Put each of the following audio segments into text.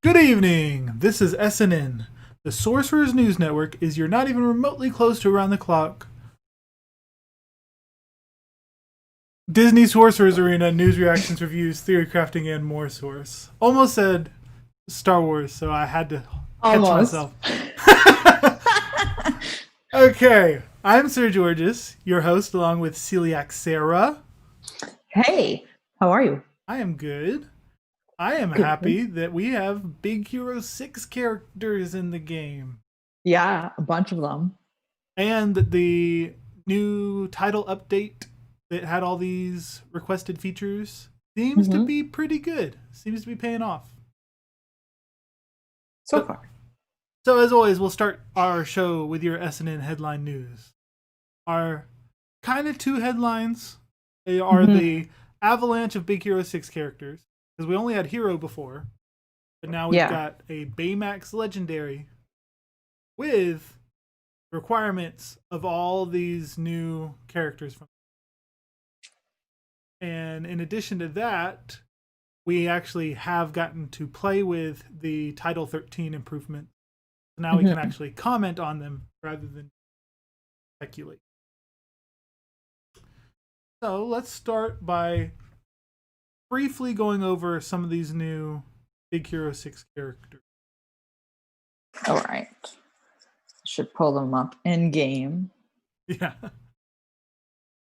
Good evening! This is SNN. The Sorcerer's News Network is your not even remotely close to around the clock Disney Sorcerer's Arena news reactions, reviews, theory crafting, and more source. Almost said Star Wars, so I had to catch Almost. myself. Okay, I'm Sir Georges, your host, along with Celiac Sarah. Hey, how are you? I am good. I am Good. happy that we have Big Hero 6 characters in the game. Yeah, a bunch of them. And the new title update that had all these requested features seems to be pretty good. Seems to be paying off. So far. So as always, we'll start our show with your SNN headline news. Our kind of two headlines are the avalanche of Big Hero 6 characters, because we only had Hero before, but now we've got a Baymax Legendary with requirements of all these new characters from. And in addition to that, we actually have gotten to play with the Title 13 improvement. So now we can actually comment on them rather than speculate. So let's start by briefly going over some of these new Big Hero 6 characters. All right. Should pull them up in game. Yeah.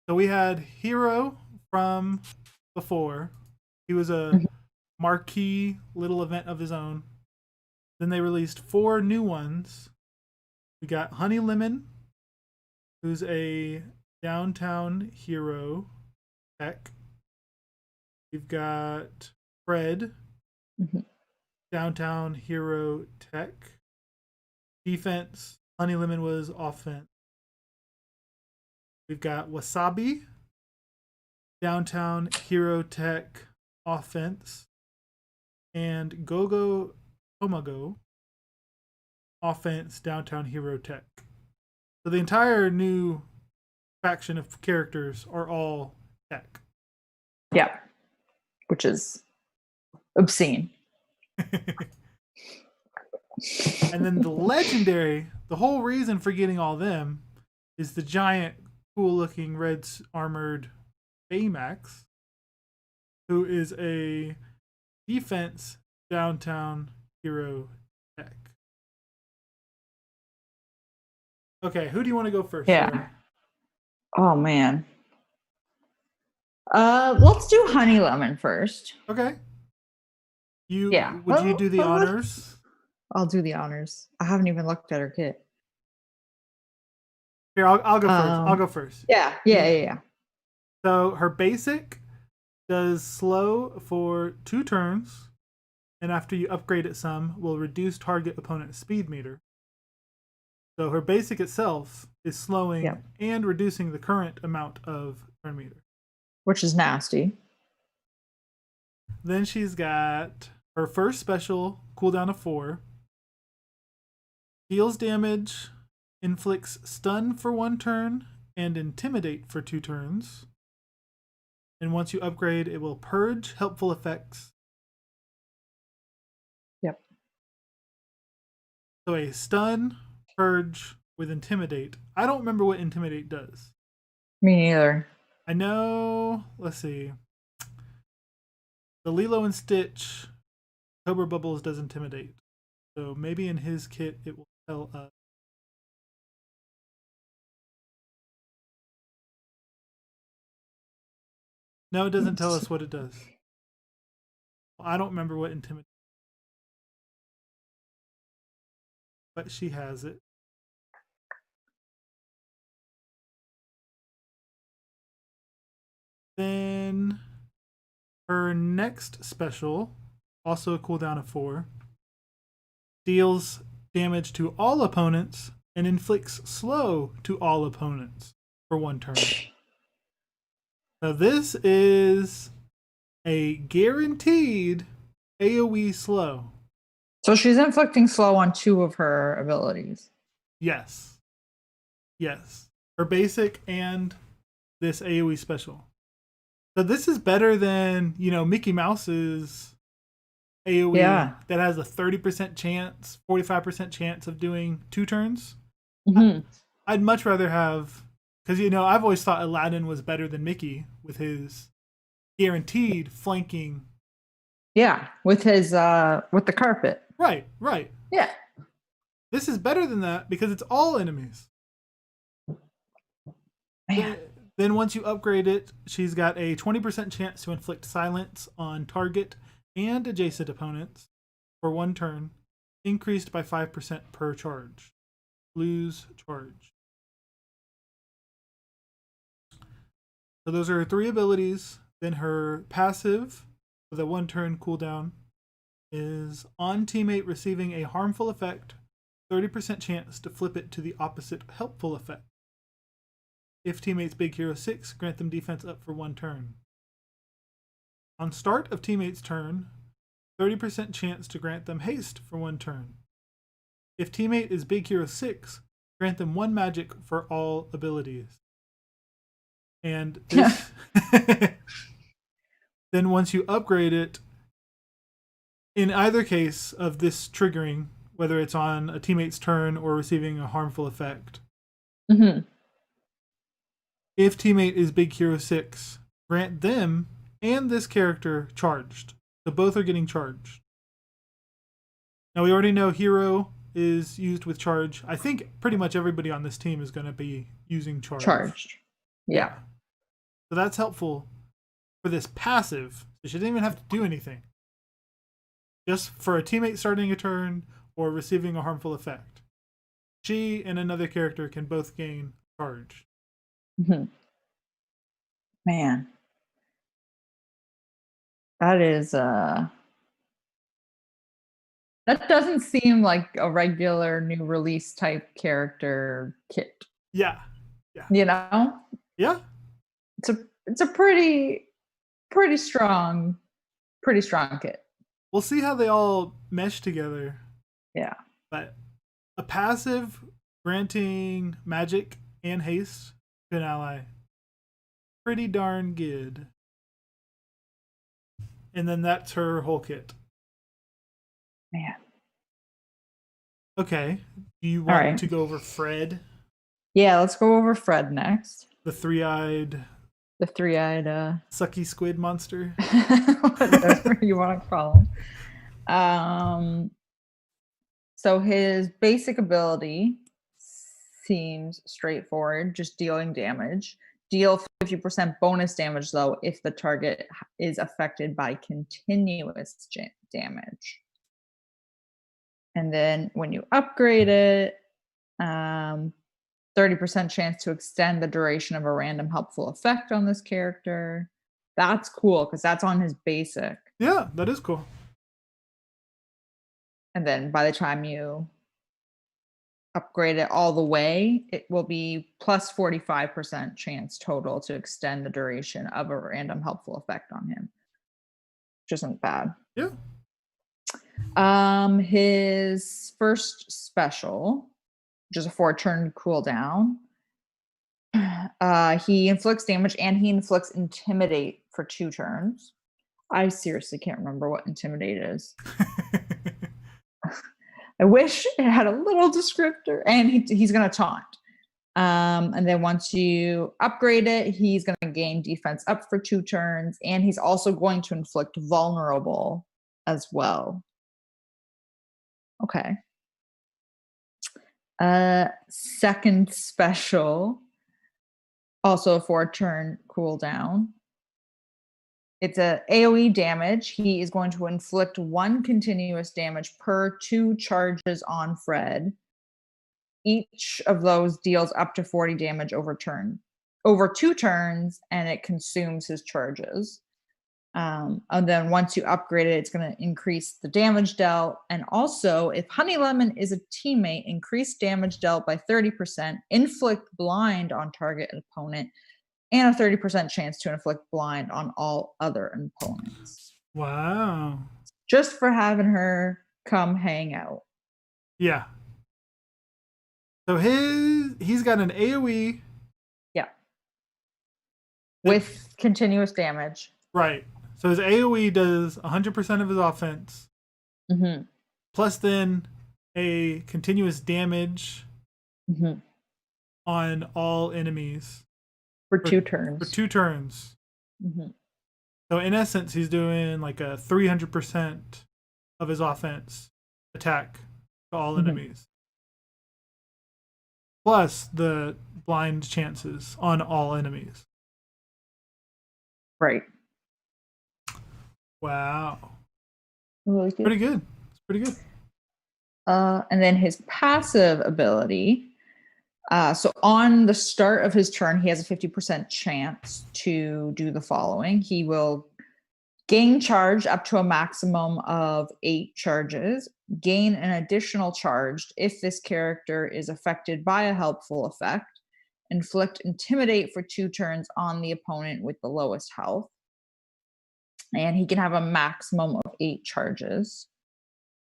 So we had Hero from before. He was a marquee little event of his own. Then they released 4 new ones. We got Honey Lemon, who's a downtown hero tech. We've got Fred, downtown hero tech. Defense, Honey Lemon was offense. We've got Wasabi, downtown hero tech offense. And Gogo Tomago, offense, downtown hero tech. So the entire new faction of characters are all tech. Yeah. Which is obscene. And then the legendary, the whole reason for getting all them is the giant, cool looking red armored Baymax, who is a defense downtown hero tech. Okay, who do you want to go first? Yeah. Sarah? Oh man. Let's do Honey Lemon first. Okay. Yeah. Would you do the honors? I'll do the honors. I haven't even looked at her kit. Here, I'll go first. I'll go first. Yeah. So her basic does slow for 2 turns, and after you upgrade it some, will reduce target opponent speed meter. So her basic itself is slowing and reducing the current amount of turn meter. Which is nasty. Then she's got her first special, cooldown of 4. Deals damage, inflicts stun for 1 turn, and intimidate for 2 turns. And once you upgrade, it will purge helpful effects. Yep. So a stun, purge with intimidate. I don't remember what intimidate does. Me neither. I know, let's see. The Lilo and Stitch Cobra Bubbles does intimidate. So maybe in his kit it will tell us. No, it doesn't tell us what it does. I don't remember what intimidate. But she has it. Then her next special, also a cooldown of 4, deals damage to all opponents and inflicts slow to all opponents for 1 turn. So this is a guaranteed AoE slow. So she's inflicting slow on 2 of her abilities. Yes. Her basic and this AoE special. So this is better than, Mickey Mouse's AoE that has a 30% chance, 45% chance of doing 2 turns. I'd much rather have, because I've always thought Aladdin was better than Mickey with his guaranteed flanking. Yeah, with his with the carpet. Right. Yeah. This is better than that because it's all enemies. Man. Then once you upgrade it, she's got a 20% chance to inflict silence on target and adjacent opponents for 1 turn, increased by 5% per charge. Lose charge. So those are her 3 abilities. Then her passive with a 1 turn cooldown is on teammate receiving a harmful effect, 30% chance to flip it to the opposite helpful effect. If teammate's Big Hero 6, grant them defense up for 1 turn. On start of teammate's turn, 30% chance to grant them haste for 1 turn. If teammate is Big Hero 6, grant them 1 magic for all abilities. And this, then once you upgrade it, in either case of this triggering, whether it's on a teammate's turn or receiving a harmful effect, if teammate is Big Hero 6, grant them and this character charged. So both are getting charged. Now we already know Hero is used with charge. I think pretty much everybody on this team is going to be using charge. Charged. Yeah. So that's helpful for this passive. So she didn't even have to do anything. Just for a teammate starting a turn or receiving a harmful effect. She and another character can both gain charge. Man. That is that doesn't seem like a regular new release type character kit. Yeah. Yeah. It's a pretty strong kit. We'll see how they all mesh together. Yeah. But a passive granting magic and haste to an ally, pretty darn good. And then that's her whole kit. Man. Okay. Do you want to go over Fred? Yeah, let's go over Fred next. The three-eyed sucky squid monster. Whatever you want to call him. So his basic ability seems straightforward, just dealing damage. Deal 50% bonus damage, though, if the target is affected by continuous damage. And then when you upgrade it, 30% chance to extend the duration of a random helpful effect on this character. That's cool, because that's on his basic. Yeah, that is cool. And then by the time you upgrade it all the way, it will be plus 45% chance total to extend the duration of a random helpful effect on him, which isn't bad. Yeah. His first special, which is a 4-turn cooldown, he inflicts damage and he inflicts intimidate for 2 turns. I seriously can't remember what intimidate is. I wish it had a little descriptor. And he's going to taunt. And then once you upgrade it, he's going to gain defense up for 2 turns. And he's also going to inflict vulnerable as well. Okay. Second special, also a 4-turn cooldown. It's a AoE damage. He is going to inflict 1 continuous damage per 2 charges on Fred. Each of those deals up to 40 damage over 2 turns, and it consumes his charges. And then once you upgrade it, it's going to increase the damage dealt. And also, if Honey Lemon is a teammate, increase damage dealt by 30%, inflict blind on target opponent, and a 30% chance to inflict blind on all other opponents. Wow. Just for having her come hang out. Yeah. So he's got an AoE. Yeah. With continuous damage. Right. So his AoE does 100% of his offense Mm-hmm. Plus then a continuous damage Mm-hmm. on all enemies For 2 turns. For 2 turns. Mm-hmm. So in essence, he's doing like a 300% of his offense attack to all enemies. Plus the blind chances on all enemies. Right. Wow. Really good. Pretty good. It's pretty good. And then his passive ability. So on the start of his turn, he has a 50% chance to do the following. He will gain charge up to a maximum of 8 charges, gain an additional charge if this character is affected by a helpful effect, inflict intimidate for 2 turns on the opponent with the lowest health, and he can have a maximum of 8 charges.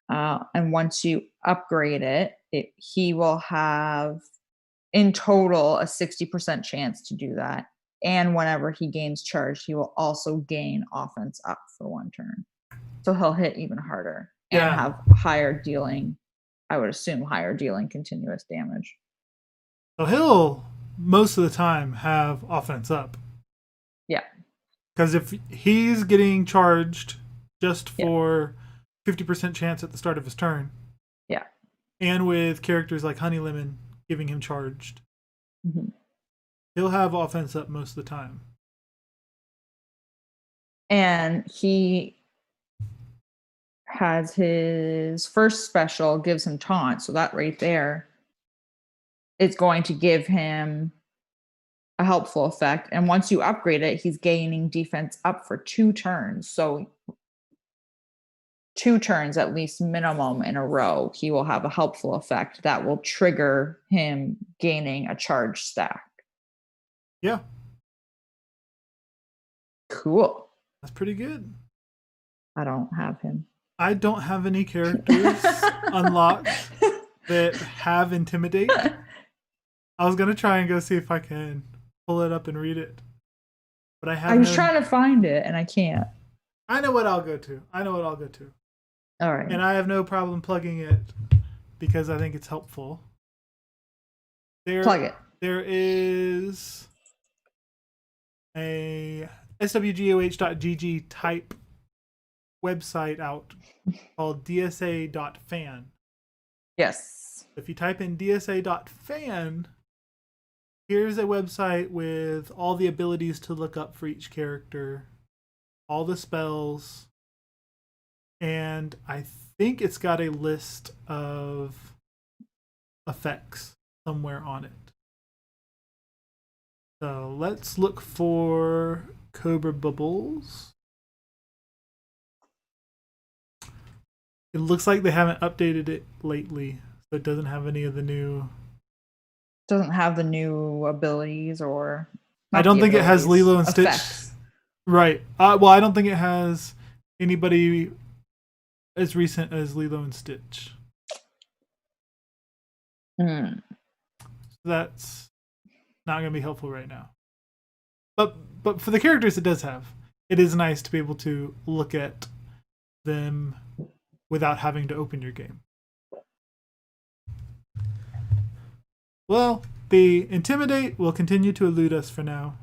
And once you upgrade it, he will have in total a 60% chance to do that. And whenever he gains charge, he will also gain offense up for 1 turn. So he'll hit even harder and have higher dealing, I would assume higher dealing continuous damage. So he'll most of the time have offense up. Yeah. Because if he's getting charged just for 50% chance at the start of his turn. Yeah. And with characters like Honey Lemon giving him charged. He'll have offense up most of the time. And he has his first special gives him taunt. So that right there is going to give him a helpful effect. And once you upgrade it, he's gaining defense up for 2 turns. So 2 turns at least minimum in a row, he will have a helpful effect that will trigger him gaining a charge stack. Yeah. Cool. That's pretty good. I don't have him. I don't have any characters unlocked that have Intimidate. I was going to try and go see if I can pull it up and read it. But I was trying to find it and I can't. I know what I'll go to. All right. And I have no problem plugging it because I think it's helpful. Plug it. There is a swgoh.gg type website out called dsa.fan. Yes. If you type in dsa.fan, here's a website with all the abilities to look up for each character, all the spells, and I think it's got a list of effects somewhere on it. So let's look for Cobra Bubbles. It looks like they haven't updated it lately, so it doesn't have any of the new... Doesn't have the new abilities or... I don't think it has Lilo and Stitch. Effects. Right. Well, I don't think it has anybody as recent as Lilo and Stitch. So that's not going to be helpful right now. But for the characters it does have, it is nice to be able to look at them without having to open your game. Well, the Intimidate will continue to elude us for now.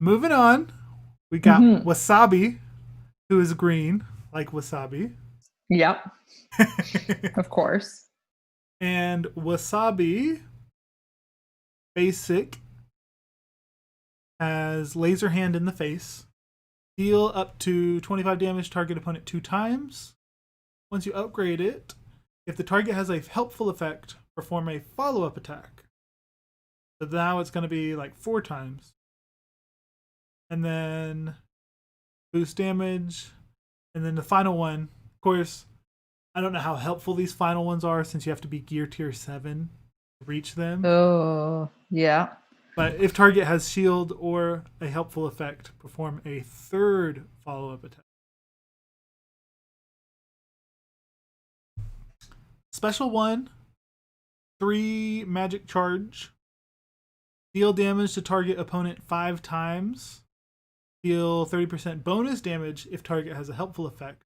Moving on, we got Wasabi, who is green, like wasabi. Yep. Of course. And Wasabi basic has laser hand in the face. Deal up to 25 damage, target opponent 2 times. Once you upgrade it, if the target has a helpful effect, perform a follow-up attack. So now it's going to be like 4 times. And then boost damage. And then the final one, of course, I don't know how helpful these final ones are since you have to be gear tier 7 to reach them. Oh, yeah. But if target has shield or a helpful effect, perform a 3rd follow-up attack. Special 1, 3 magic charge. Deal damage to target opponent 5 times. Deal 30% bonus damage if target has a helpful effect,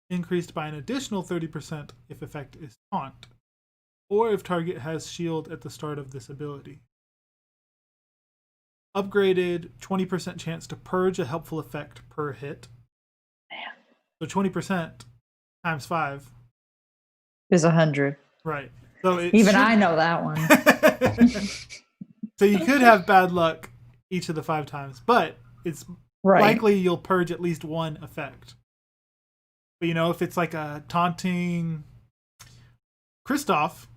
increased by an additional 30% if effect is taunt, or if target has shield at the start of this ability. Upgraded 20% chance to purge a helpful effect per hit. So 20% times 5 is 100. Right. So Even I know that one. So you could have bad luck each of the 5 times, but it's likely you'll purge at least one effect. But if it's like a taunting Kristoff,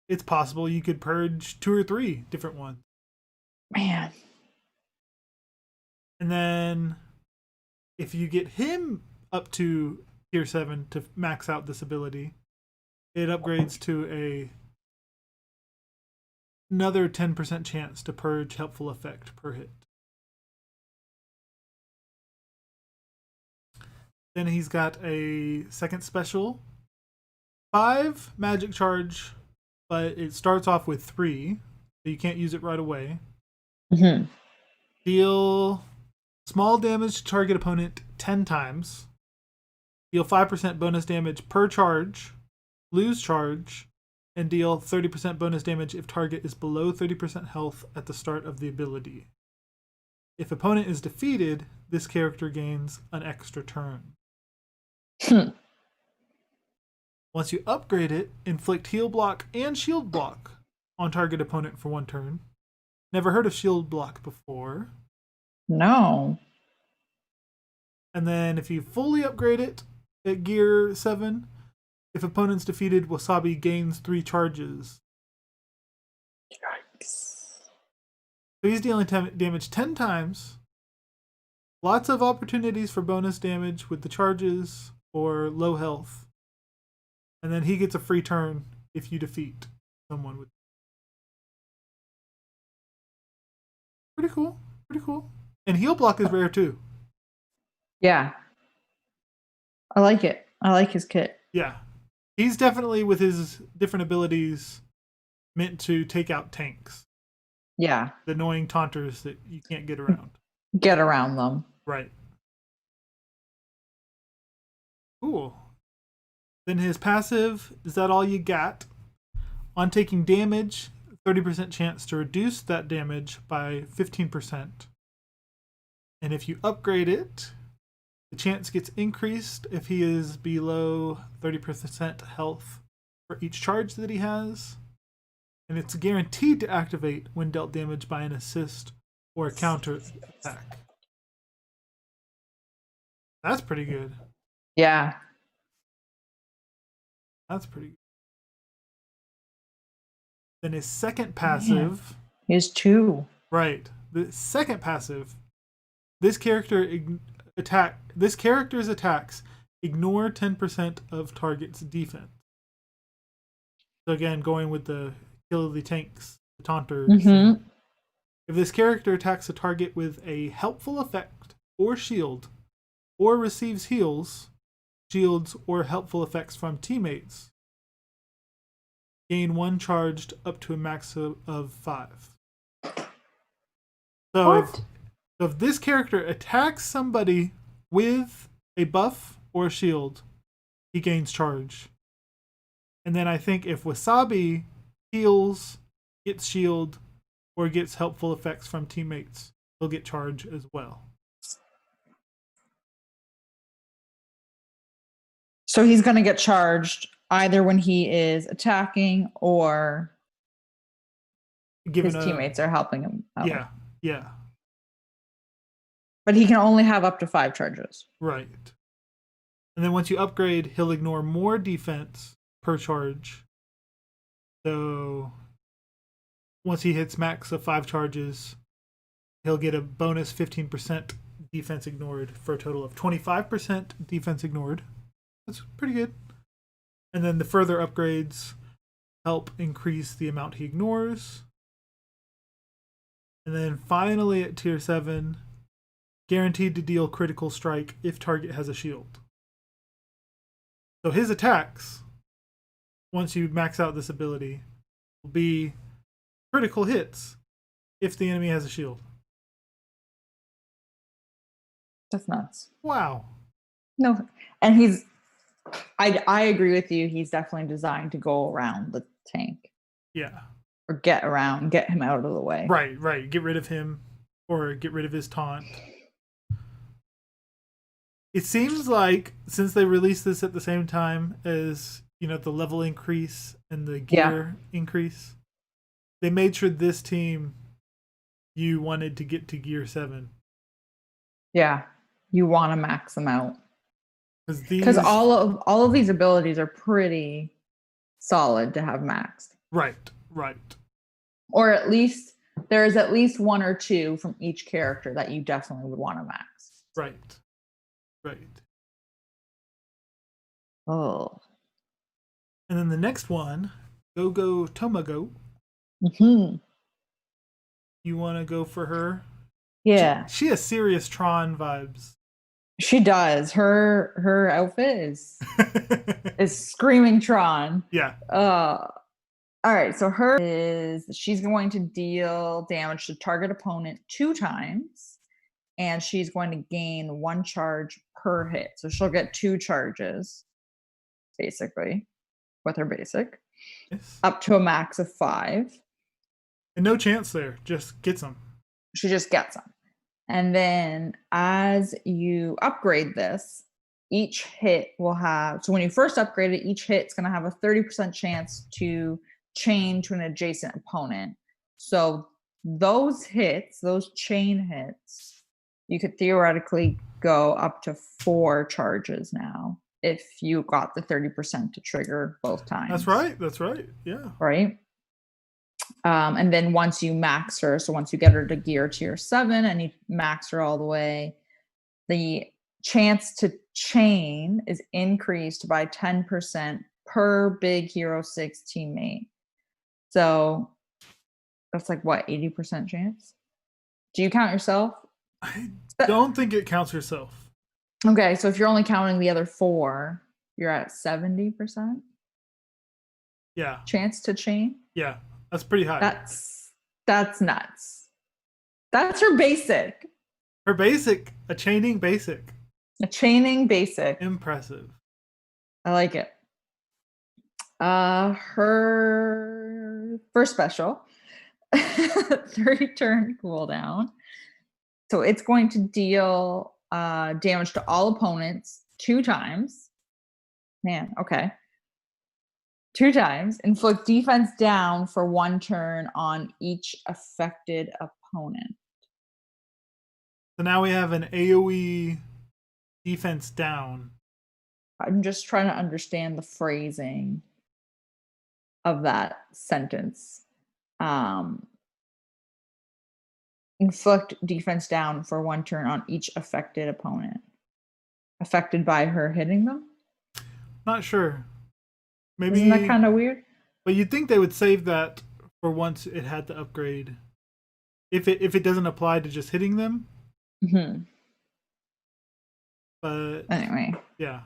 it's possible you could purge 2 or 3 different ones. Man. And then if you get him up to tier 7 to max out this ability, it upgrades to another 10% chance to purge helpful effect per hit. Then he's got a second special. 5 magic charge, but it starts off with 3, so you can't use it right away. Mm-hmm. Deal small damage to target opponent 10 times. Deal 5% bonus damage per charge. Lose charge. And deal 30% bonus damage if target is below 30% health at the start of the ability. If opponent is defeated, this character gains an extra turn. Once you upgrade it, inflict heal block and shield block on target opponent for 1 turn. Never heard of shield block before. No. And then if you fully upgrade it at gear 7, if opponent's defeated, Wasabi gains 3 charges. Yikes. So he's dealing damage 10 times. Lots of opportunities for bonus damage with the charges or low health. And then he gets a free turn if you defeat someone with. Pretty cool. Pretty cool. And heal block is rare too. Yeah. I like it. I like his kit. Yeah. He's definitely, with his different abilities, meant to take out tanks. Yeah. The annoying taunters that you can't get around. Get around them. Right. Cool. Then his passive, is that all you got? On taking damage, 30% chance to reduce that damage by 15%. And if you upgrade it, the chance gets increased if he is below 30% health for each charge that he has. And it's guaranteed to activate when dealt damage by an assist or a counter attack. That's pretty good. Yeah. That's pretty good. Then his second passive. He's 2. Right. The second passive. This character's attacks ignore 10% of target's defense. So again, going with the kill the tanks, the taunters. Mm-hmm. If this character attacks a target with a helpful effect or shield, or receives heals, shields, or helpful effects from teammates, gain 1 charged up to a max of 5. So if this character attacks somebody with a buff or a shield, he gains charge. And then I think if Wasabi heals, gets shield, or gets helpful effects from teammates, he'll get charge as well. So he's going to get charged either when he is attacking or his teammates are helping him out. Yeah. But he can only have up to 5 charges. Right. And then once you upgrade, he'll ignore more defense per charge. So once he hits max of 5 charges, he'll get a bonus 15% defense ignored for a total of 25% defense ignored. That's pretty good. And then the further upgrades help increase the amount he ignores. And then finally at tier 7, guaranteed to deal critical strike if target has a shield. So his attacks, once you max out this ability, will be critical hits if the enemy has a shield. That's nuts. Wow. No, and I agree with you. He's definitely designed to go around the tank. Yeah. Or get him out of the way. Right. Get rid of him or get rid of his taunt. It seems like since they released this at the same time as, the level increase and the gear increase, they made sure this team you wanted to get to gear 7. Yeah. You want to max them out. Because all of these abilities are pretty solid to have maxed. Right. Or at least there's at least one or two from each character that you definitely would want to max. Right. Oh. And then the next one, Go Tomago. Mm-hmm. You want to go for her? Yeah. She has serious Tron vibes. She does. Her outfit is screaming Tron. Yeah. All right, so she's going to deal damage to target opponent 2 times, and she's going to gain 1 charge per hit. So she'll get 2 charges, basically, with her basic, up to a max of 5. And no chance there, just gets them. She just gets them. And then as you upgrade this, each hit will have, so when you first upgrade it, each hit's going to have a 30% chance to chain to an adjacent opponent. So those chain hits, you could theoretically go up to 4 charges now if you got the 30% to trigger both times. That's right. Yeah. Right. And then once you max her, so once you get her to gear tier 7 and you max her all the way, the chance to chain is increased by 10% per Big Hero 6 teammate. So that's like what, 80% chance? Do you count yourself? I don't think it counts yourself. Okay, so if you're only counting the other 4, you're at 70%? Yeah. Chance to chain? Yeah, that's pretty high. That's nuts. That's her basic. Her basic, a chaining basic. A chaining basic. Impressive. I like it. Her first special, 30 turn cooldown. So it's going to deal damage to all opponents 2 times. Man, okay. 2 times. Inflict defense down for 1 turn on each affected opponent. So now we have an AoE defense down. I'm just trying to understand the phrasing of that sentence. Inflict defense down for 1 turn on each affected opponent. Affected by her hitting them? Not sure. Maybe. Isn't that kind of weird? But you'd think they would save that for once it had the upgrade. If it doesn't apply to just hitting them. Mm-hmm. But anyway. Yeah.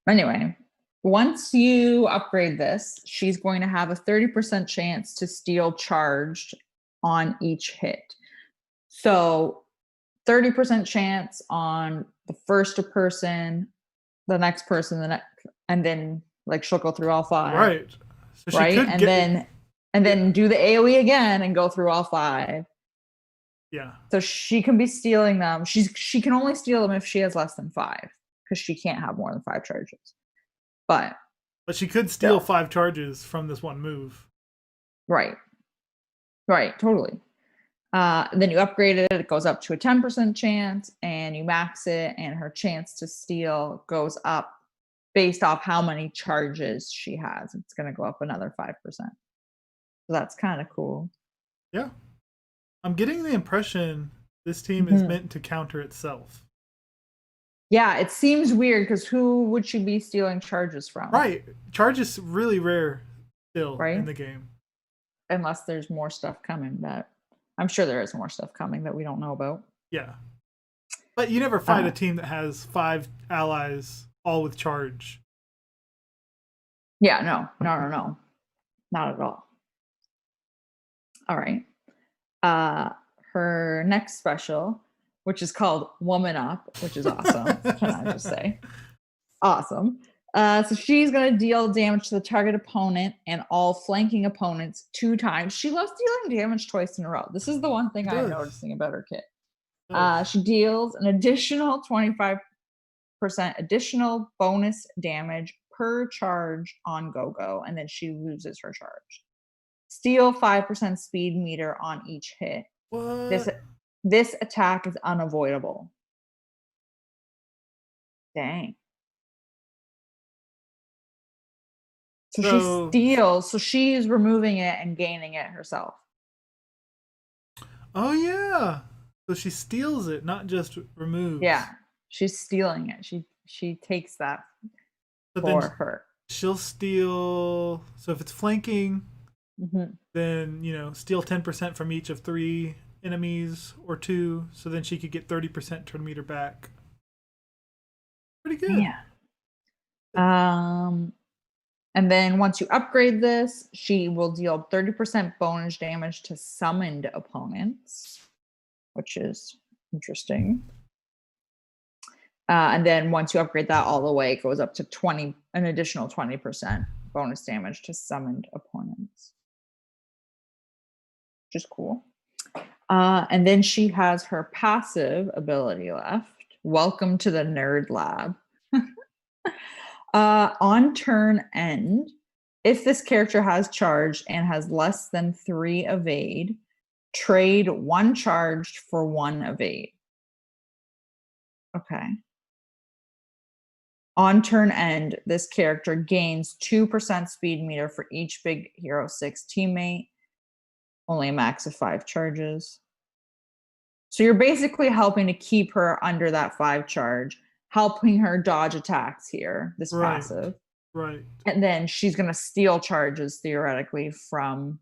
Anyway, once you upgrade this, she's going to have a 30% chance to steal charged on each hit. So 30% chance on the first person, the next person, and then like she'll go through all 5. Right. So right. And then do the AoE again and go through all 5. Yeah. So she can be stealing them. She can only steal them if she has less than 5, because she can't have more than 5 charges. But she could steal 5 charges from this one move. Right. Totally. Then you upgrade it. It goes up to a 10% chance, and you max it, and her chance to steal goes up based off how many charges she has. It's going to go up another 5%. So that's kind of cool. Yeah. I'm getting the impression this team is meant to counter itself. Yeah, it seems weird because who would she be stealing charges from? Right. Charge is really rare still in the game. Unless there's more stuff coming I'm sure there is more stuff coming that we don't know about. Yeah. But you never fight a team that has 5 allies all with charge. Yeah, no. Not at all. All right. Her next special, which is called Woman Up, which is awesome. Can I just say? Awesome. So she's going to deal damage to the target opponent and all flanking opponents 2 times. She loves dealing damage twice in a row. This is the one thing I'm noticing about her kit. She deals an additional 25% additional bonus damage per charge on go-go, and then she loses her charge. Steal 5% speed meter on each hit. What? This attack is unavoidable. Dang. So she steals, so she's removing it and gaining it herself. Oh yeah. So she steals it, not just removes. Yeah. She's stealing it. She takes that for her. She'll steal, so if it's flanking, then steal 10% from each of 3 enemies or 2, so then she could get 30% turn meter back. Pretty good. Yeah. And then once you upgrade this, she will deal 30% bonus damage to summoned opponents, which is interesting. And then once you upgrade that all the way, it goes up to an additional 20% bonus damage to summoned opponents, which is cool. And then she has her passive ability left. Welcome to the Nerd Lab. On turn end, if this character has charged and has less than 3 evade, trade 1 charged for 1 evade. Okay. On turn end, this character gains 2% speed meter for each Big Hero 6 teammate. Only a max of 5 charges. So you're basically helping to keep her under that 5 charge, helping her dodge attacks here, this passive. Right. And then she's going to steal charges, theoretically, from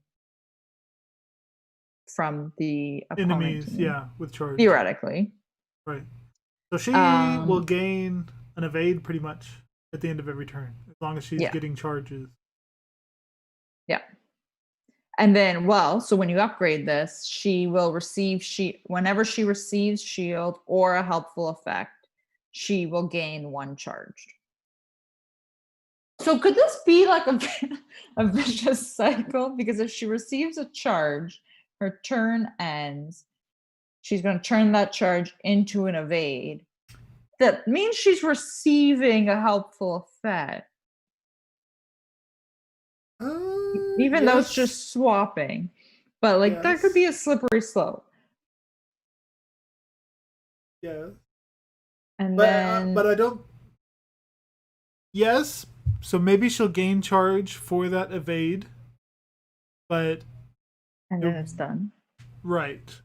the enemies, team. with charge. Theoretically. Right. So she will gain an evade pretty much at the end of every turn, as long as she's getting charges. Yeah. And then, so when you upgrade this, she will receive whenever she receives shield or a helpful effect, she will gain 1 charged. So could this be like a vicious cycle? Because if she receives a charge, her turn ends. She's going to turn that charge into an evade. That means she's receiving a helpful effect. Even though it's just swapping. But that could be a slippery slope. Yeah. But I don't. Yes, so maybe she'll gain charge for that evade, and then it's done. Right,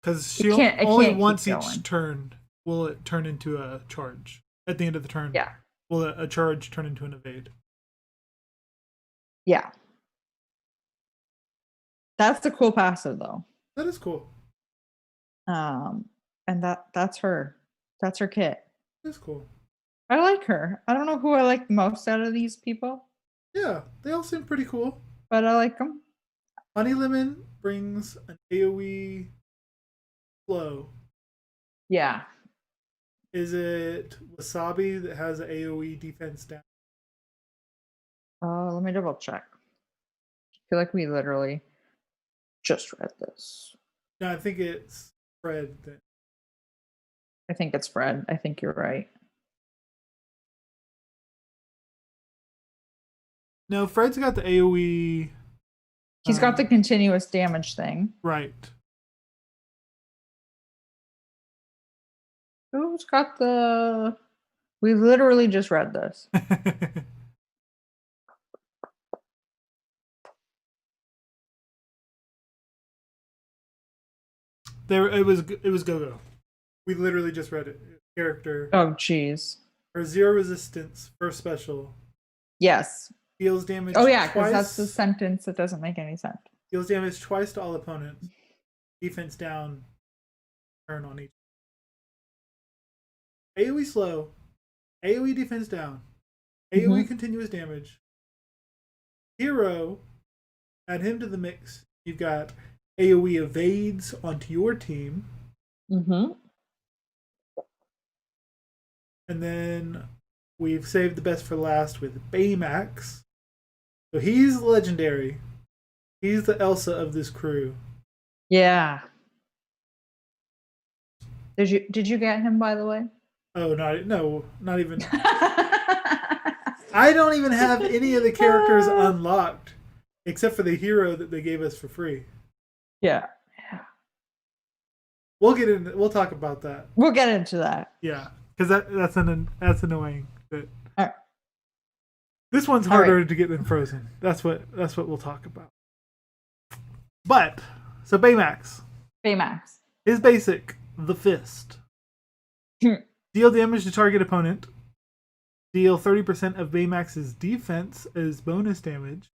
because she only once each turn will it turn into a charge at the end of the turn. Yeah. Will a charge turn into an evade? Yeah. That's a cool passive, though. That is cool. And that's her. That's her kit. That's cool. I like her. I don't know who I like most out of these people. Yeah, they all seem pretty cool. But I like them. Honey Lemon brings an AoE flow. Yeah. Is it Wasabi that has an AoE defense down? Let me double check. I feel like we literally just read this. No, I think it's Fred. I think it's Fred. I think you're right. No, Fred's got the AoE. He's got the continuous damage thing. Right. Who's got the... We literally just read this. It was Go-Go. We literally just read it. Character. Oh, jeez. Her 0 resistance, first special. Yes. Deals damage. Oh, yeah, because that's the sentence that doesn't make any sense. Deals damage twice to all opponents. Defense down. Turn on each. AoE slow. AoE defense down. AoE continuous damage. Hero. Add him to the mix. You've got AoE evades onto your team. And then we've saved the best for last with Baymax. So he's legendary. He's the Elsa of this crew. Yeah. Did you get him, by the way? Oh, not even. I don't even have any of the characters unlocked, except for the hero that they gave us for free. Yeah. We'll talk about that. We'll get into that. Yeah, because that's annoying. But right. This one's harder to get than Frozen. That's what we'll talk about. But so Baymax. His basic, the Fist. Deal damage to target opponent. Deal 30% of Baymax's defense as bonus damage.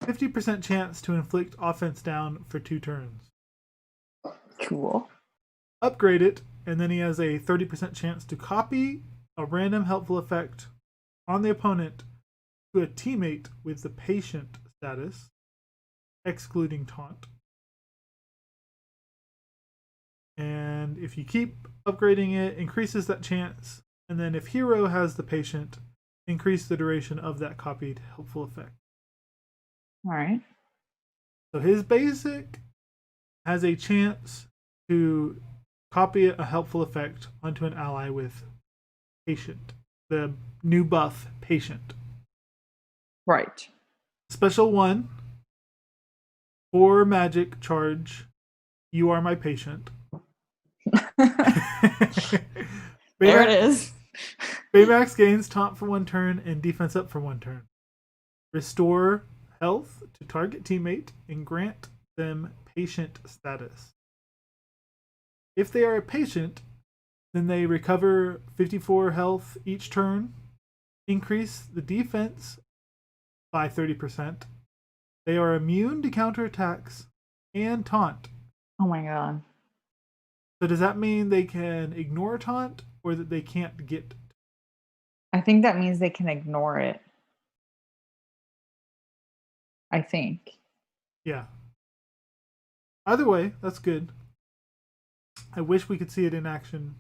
50% chance to inflict offense down for 2 turns. Cool. Upgrade it, and then he has a 30% chance to copy a random helpful effect on the opponent to a teammate with the patient status, excluding taunt. And if you keep upgrading it, increases that chance. And then if hero has the patient, increase the duration of that copied helpful effect. All right. So his basic has a chance to copy a helpful effect onto an ally with patient. The new buff, patient. Right. Special 1, 4 magic charge. You are my patient. There it is. Baymax gains taunt for 1 turn and defense up for 1 turn. Restore health to target teammate and grant them patient status. If they are a patient, then they recover 54 health each turn, increase the defense by 30%. They are immune to counterattacks and taunt. Oh my god. So does that mean they can ignore taunt or that they can't get? I think that means they can ignore it. I think. Yeah. Either way, that's good. I wish we could see it in action.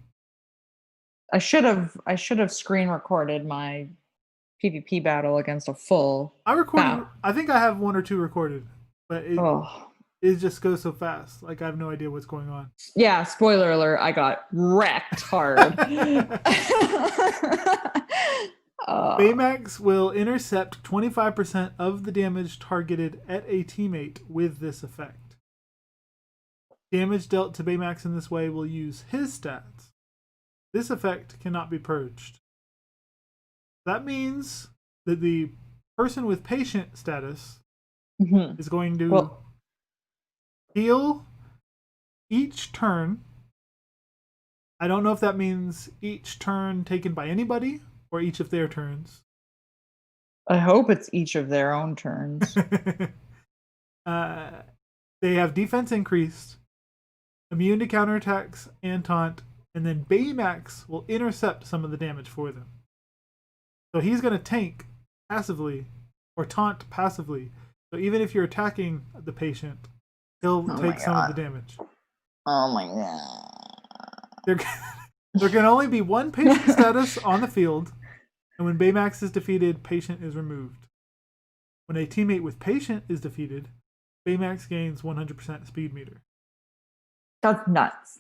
I should have screen recorded my PvP battle against a full. I recorded. I think I have 1 or 2 recorded, but it just goes so fast. Like I have no idea what's going on. Yeah, spoiler alert, I got wrecked hard. Baymax will intercept 25% of the damage targeted at a teammate with this effect. Damage dealt to Baymax in this way will use his stats. This effect cannot be purged. That means that the person with patient status is going to heal each turn. I don't know if that means each turn taken by anybody or each of their turns. I hope it's each of their own turns. They have defense increased, immune to counterattacks and taunt, and then Baymax will intercept some of the damage for them. So he's going to tank passively or taunt passively. So even if you're attacking the patient, he'll take some of the damage. Oh my god. There can only be 1 patient status on the field, and when Baymax is defeated, patient is removed. When a teammate with patient is defeated, Baymax gains 100% speed meter. That's nuts.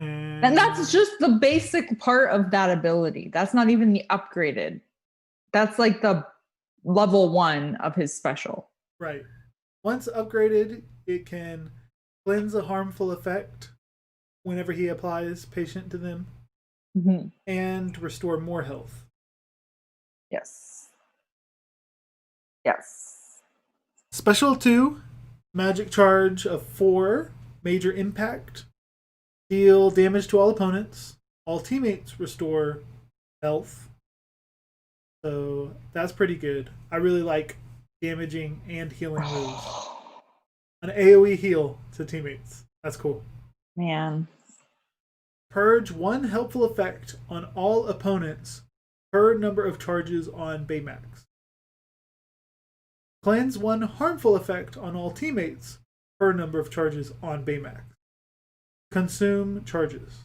And that's just the basic part of that ability. That's not even the upgraded. That's like the level 1 of his special. Right. Once upgraded, it can cleanse a harmful effect whenever he applies patient to them and restore more health. Yes. Special 2, magic charge of 4, major impact. Deal damage to all opponents. All teammates restore health. So that's pretty good. I really like damaging and healing moves. An AoE heal to teammates. That's cool. Man. Purge 1 helpful effect on all opponents per number of charges on Baymax. Cleanse 1 harmful effect on all teammates per number of charges on Baymax. Consume charges.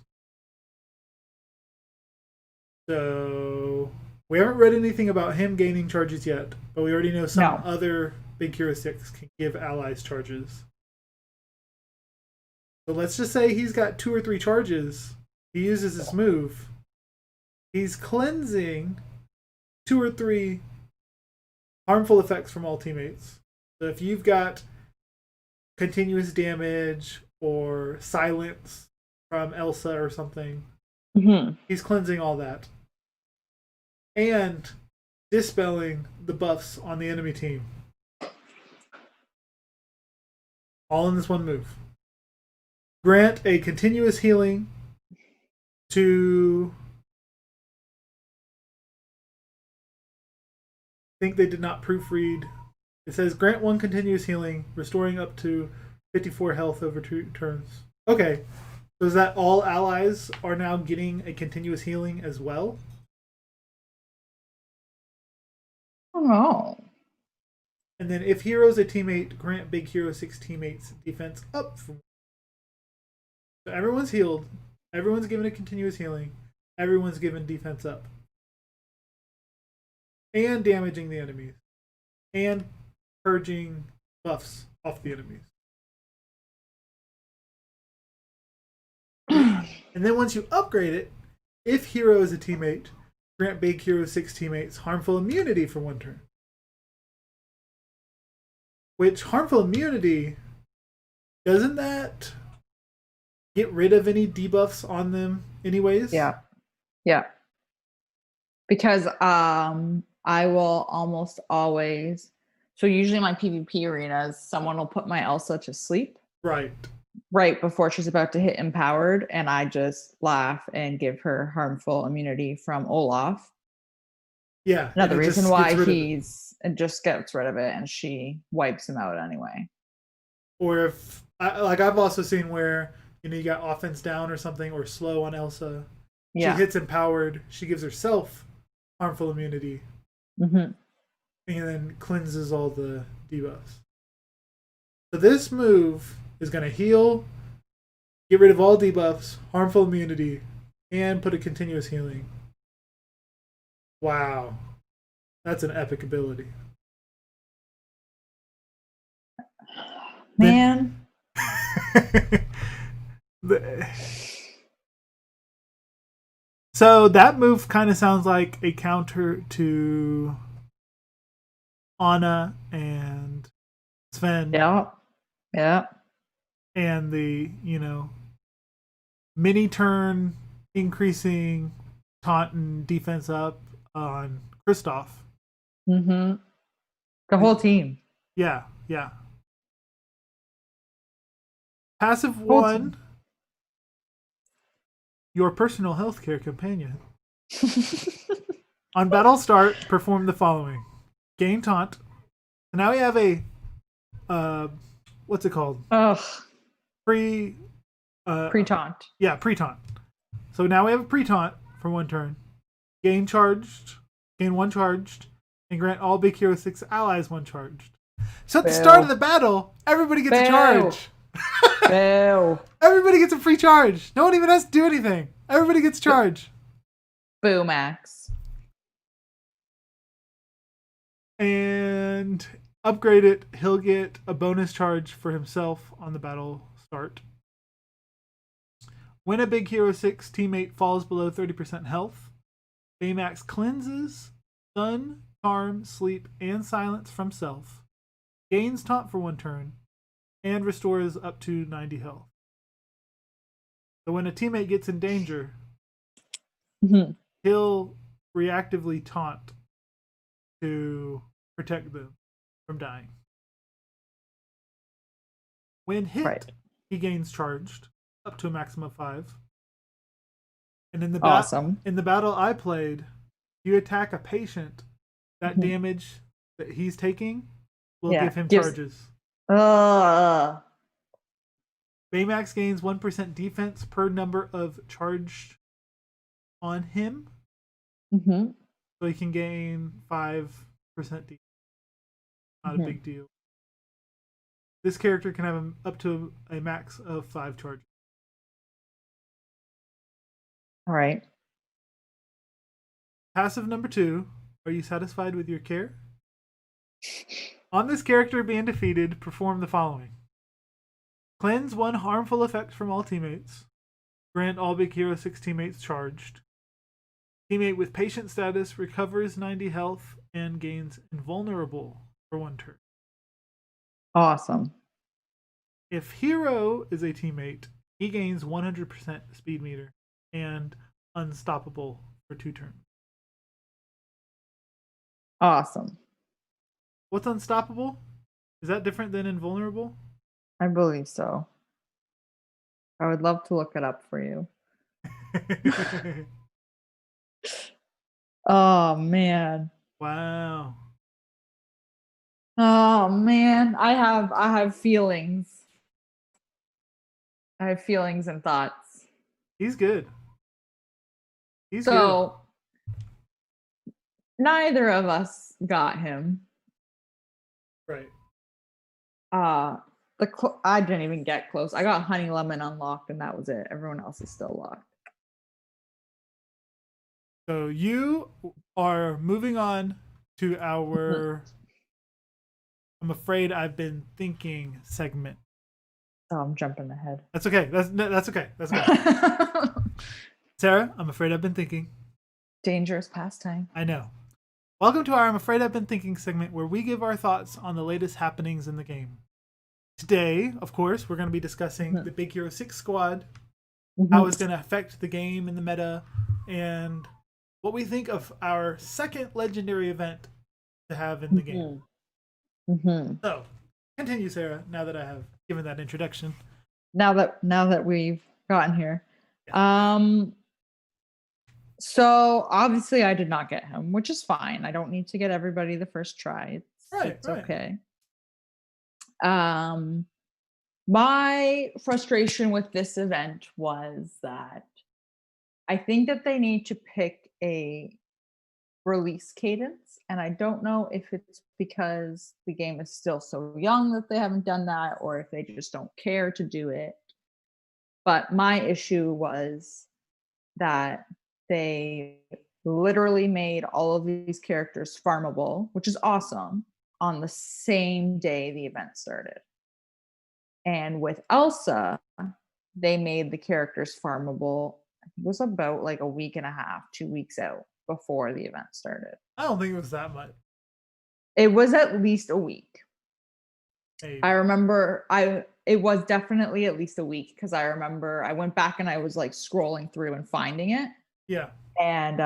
So we haven't read anything about him gaining charges yet, but we already know some No. other Big Hero 6 can give allies charges. So let's just say he's got 2 or 3 charges. He uses this move. He's cleansing 2 or 3 harmful effects from all teammates. So if you've got continuous damage or silence from Elsa or something, he's cleansing all that. And dispelling the buffs on the enemy team. All in this one move. Grant a continuous healing to... I think they did not proofread. It says grant 1 continuous healing, restoring up to 54 health over 2 turns. Okay. So is that all allies are now getting a continuous healing as well? Oh. And then if hero's a teammate, grant Big Hero 6 teammates defense up from. So everyone's healed. Everyone's given a continuous healing. Everyone's given defense up. And damaging the enemies. And purging buffs off the enemies. And then once you upgrade it, if hero is a teammate, grant Big Hero 6 teammates harmful immunity for 1 turn. Which harmful immunity, doesn't that get rid of any debuffs on them anyways? Yeah. Because I will almost always, so usually my PvP arenas, someone will put my Elsa to sleep. Right before she's about to hit empowered, and I just laugh and give her harmful immunity from Olaf. Yeah. Another reason why it just gets rid of it, and she wipes him out anyway. Or if, I've also seen where, you got offense down or something, or slow on Elsa. Yeah. She hits empowered. She gives herself harmful immunity. And then cleanses all the debuffs. So this move is going to heal, get rid of all debuffs, harmful immunity, and put a continuous healing. Wow. That's an epic ability. Man. So that move kind of sounds like a counter to Anna and Sven. Yeah. And the, mini turn increasing taunt and defense up on Kristoff. The whole team. Yeah. Passive 1, your personal healthcare companion. On battle start, perform the following. Gain taunt. So now we have a what's it called? Pre-taunt. Yeah, pre-taunt. So now we have a pre-taunt for 1 turn. Gain 1 charged, and grant all Big Hero 6 allies 1 charged. So at the start of the battle, everybody gets a charge. Everybody gets a free charge. No one even has to do anything. Everybody gets charge. Baymax. And upgrade it. He'll get a bonus charge for himself on the battle start. When a Big Hero 6 teammate falls below 30% health, Baymax cleanses, stun, charm, sleep, and silence from self, gains taunt for 1 turn, and restores up to 90 health. So when a teammate gets in danger, he'll reactively taunt to protect them from dying. When hit, he gains charged up to a maximum of 5. And in the in the battle I played, you attack a patient, that damage that he's taking will give him charges. Baymax gains 1% defense per number of charged on him. So he can gain 5% defense. Not a big deal. This character can have up to a max of 5 charges. All right. Passive number 2. Are you satisfied with your care? On this character being defeated, perform the following. Cleanse 1 harmful effect from all teammates. Grant all Big Hero 6 teammates charged. Teammate with patient status recovers 90 health and gains invulnerable for 1 turn. Awesome. If Hero is a teammate, he gains 100% speed meter and unstoppable for 2 turns. Awesome. What's unstoppable? Is that different than invulnerable? I believe so. I would love to look it up for you. Oh, man. Wow. Oh, man. I have feelings. I have feelings and thoughts. He's good. He's so, good. Neither of us got him. Right. I didn't even get close. I got Honey Lemon unlocked, and that was it. Everyone else is still locked. So you are moving on to our I'm afraid I've been thinking segment. Oh, I'm jumping ahead. That's okay. That's okay. That's okay. Sarah, I'm afraid I've been thinking. Dangerous pastime. I know. Welcome to our I'm afraid I've been thinking segment where we give our thoughts on the latest happenings in the game. Today, of course, we're going to be discussing the Big Hero 6 squad, how it's going to affect the game and the meta, and what we think of our second legendary event to have in the game. So, continue, Sarah, now that I have given that introduction. Now that we've gotten here. Yeah. So obviously I did not get him, which is fine. I don't need to get everybody the first try. It's okay. My frustration with this event was that I think that they need to pick a release cadence, and I don't know if it's because the game is still so young that they haven't done that, or if they just don't care to do it. But my issue was that they literally made all of these characters farmable, which is awesome, on the same day the event started. And with Elsa, they made the characters farmable. It was about like a week and a half, 2 weeks out before the event started. I don't think it was that much. It was at least a week. Hey. I remember it was definitely at least a week, because I remember I went back and I was like scrolling through and finding it. Yeah. And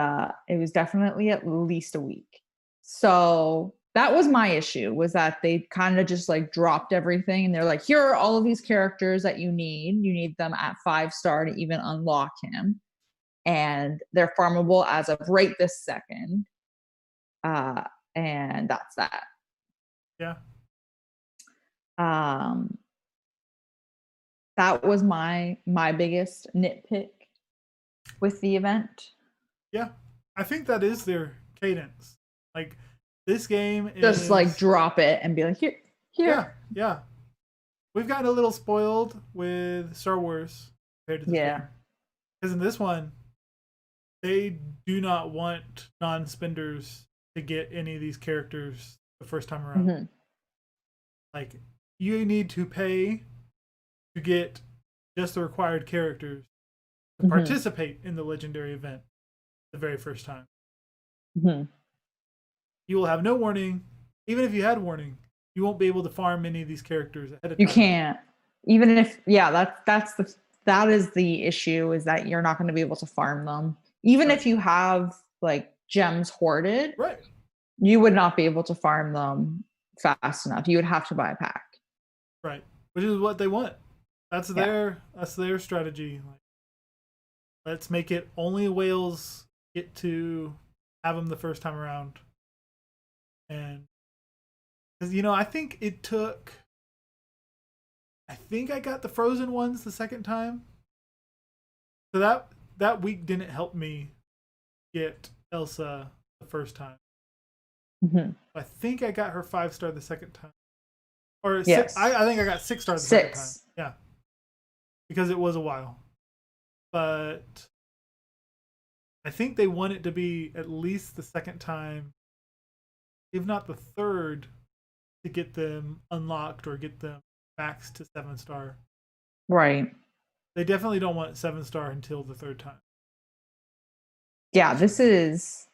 it was definitely at least a week. So that was my issue, was that they kind of just like dropped everything and they're like, here are all of these characters that you need. You need them at 5-star to even unlock him. And they're farmable as of right this second. And that's that. Yeah. That was my biggest nitpick with the event. Yeah. I think that is their cadence. Like, this game is just like drop it and be like, here. Yeah. We've gotten a little spoiled with Star Wars compared to this game. Because in this one, they do not want non-spenders to get any of these characters the first time around. Like, you need to pay to get just the required characters to participate in the legendary event the very first time. You will have no warning. Even if you had warning, you won't be able to farm any of these characters ahead of time. You can't. Even if, that is the issue, is that you're not going to be able to farm them. Even if you have like gems hoarded, right, you would not be able to farm them fast enough. You would have to buy a pack. Right. Which is what they want. That's their strategy. Like, let's make it only whales get to have them the first time around. And because I think I got the frozen ones the second time. So that week didn't help me get Elsa the first time. I think I got her 5-star the second time. Or yes. I think I got 6-star the second time. Yeah. Because it was a while. But I think they want it to be at least the second time, if not the third, to get them unlocked or get them max to 7-star. Right. They definitely don't want 7-star until the third time. Yeah, this was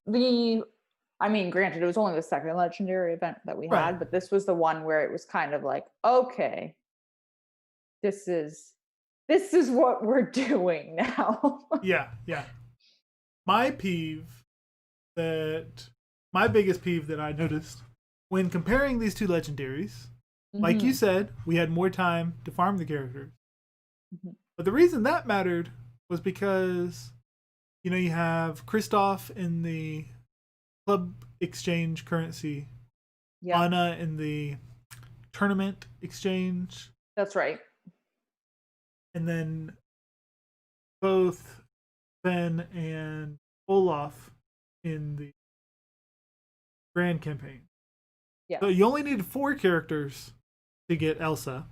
the, I mean, granted, it was only the second legendary event that we had, but this was the one where it was kind of like, okay, this is what we're doing now. Yeah. My biggest peeve that I noticed when comparing these two legendaries, like you said, we had more time to farm the characters. But the reason that mattered was because, you have Kristoff in the club exchange currency, Anna in the tournament exchange. That's right. And then both Ben and Olaf in the grand campaign. Yeah. So you only needed 4 characters to get Elsa.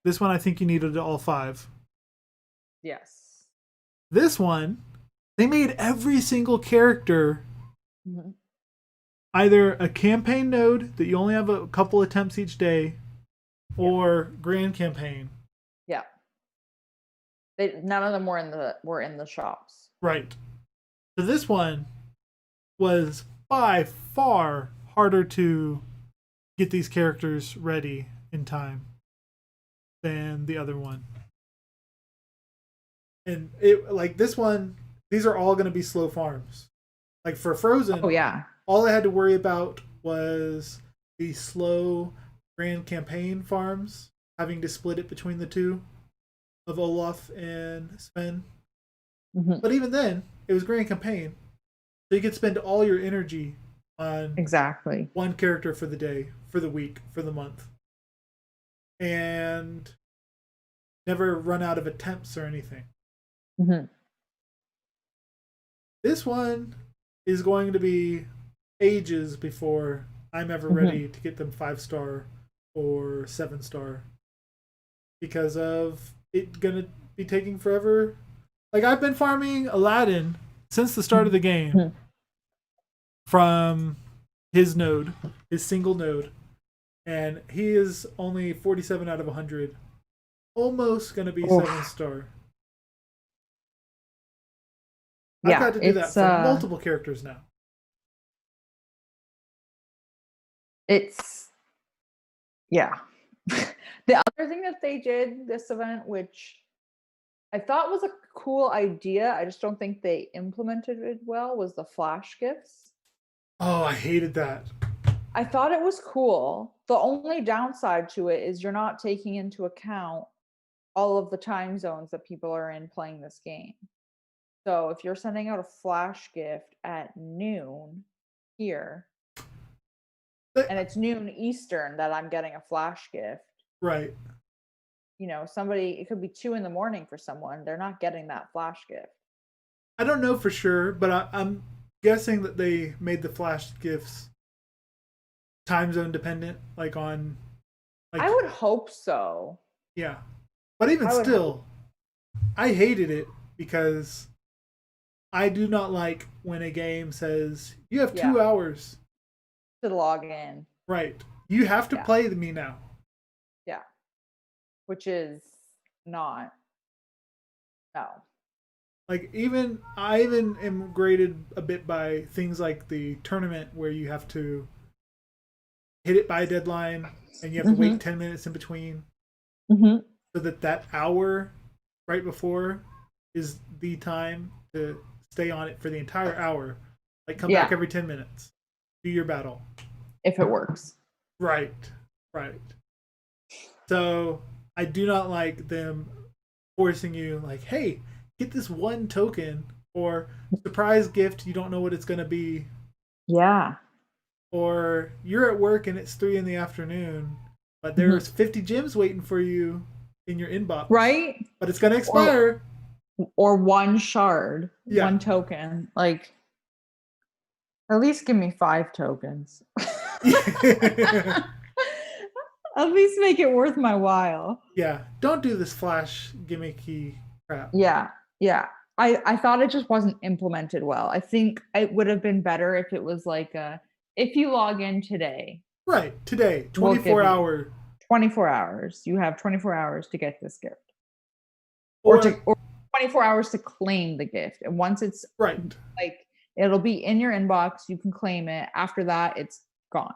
This one, I think you needed all 5. Yes. This one, they made every single character either a campaign node that you only have a couple attempts each day, or grand campaign. Yeah. None of them were in the shops. Right. So this one was by far harder to get these characters ready in time than the other one. And this one, these are all going to be slow farms. Like for Frozen, all I had to worry about was the slow grand campaign farms, having to split it between the two of Olaf and Sven. But even then, it was grand campaign. So you could spend all your energy on one character for the day, for the week, for the month. And never run out of attempts or anything. This one is going to be ages before I'm ever ready to get them 5-star or 7-star, because of it gonna be taking forever. Like, I've been farming Aladdin since the start of the game from his node, his single node, and he is only 47 out of 100, almost gonna be 7-star. I've had to do that for multiple characters now. The other thing that they did this event, which I thought was a cool idea, I just don't think they implemented it well, was the flash gifts. Oh, I hated that. I thought it was cool. The only downside to it is you're not taking into account all of the time zones that people are in playing this game. So if you're sending out a flash gift at noon here, and it's noon Eastern that I'm getting a flash gift. Right. It could be 2 a.m. for someone. They're not getting that flash gift. I don't know for sure, but I'm guessing that they made the flash gifts time zone dependent, I would hope so. Yeah. But even still, I hated it because I do not like when a game says you have 2 hours to log in. Right. You have to play me now. Yeah. Which is not. No. I even am graded a bit by things like the tournament where you have to hit it by a deadline and you have to wait 10 minutes in between. So that hour right before is the time to stay on it for the entire hour. Come back every 10 minutes. Do your battle. If it works. Right. So I do not like them forcing you, hey, get this one token, or surprise gift, you don't know what it's going to be. Yeah. Or you're at work and it's 3 p.m, but there's 50 gems waiting for you in your inbox. Right. But it's going to expire. Or one shard, one token. At least give me 5 tokens. At least make it worth my while. Yeah. Don't do this flash gimmicky crap. Yeah. I thought it just wasn't implemented well. I think it would have been better if it was like if you log in today. Right. Today, We'll give 24 you hour. 24 hours. You have 24 hours to get this gift. Or, Or 24 hours to claim the gift. And once it's right. like, it'll be in your inbox. You can claim it. After that, it's gone.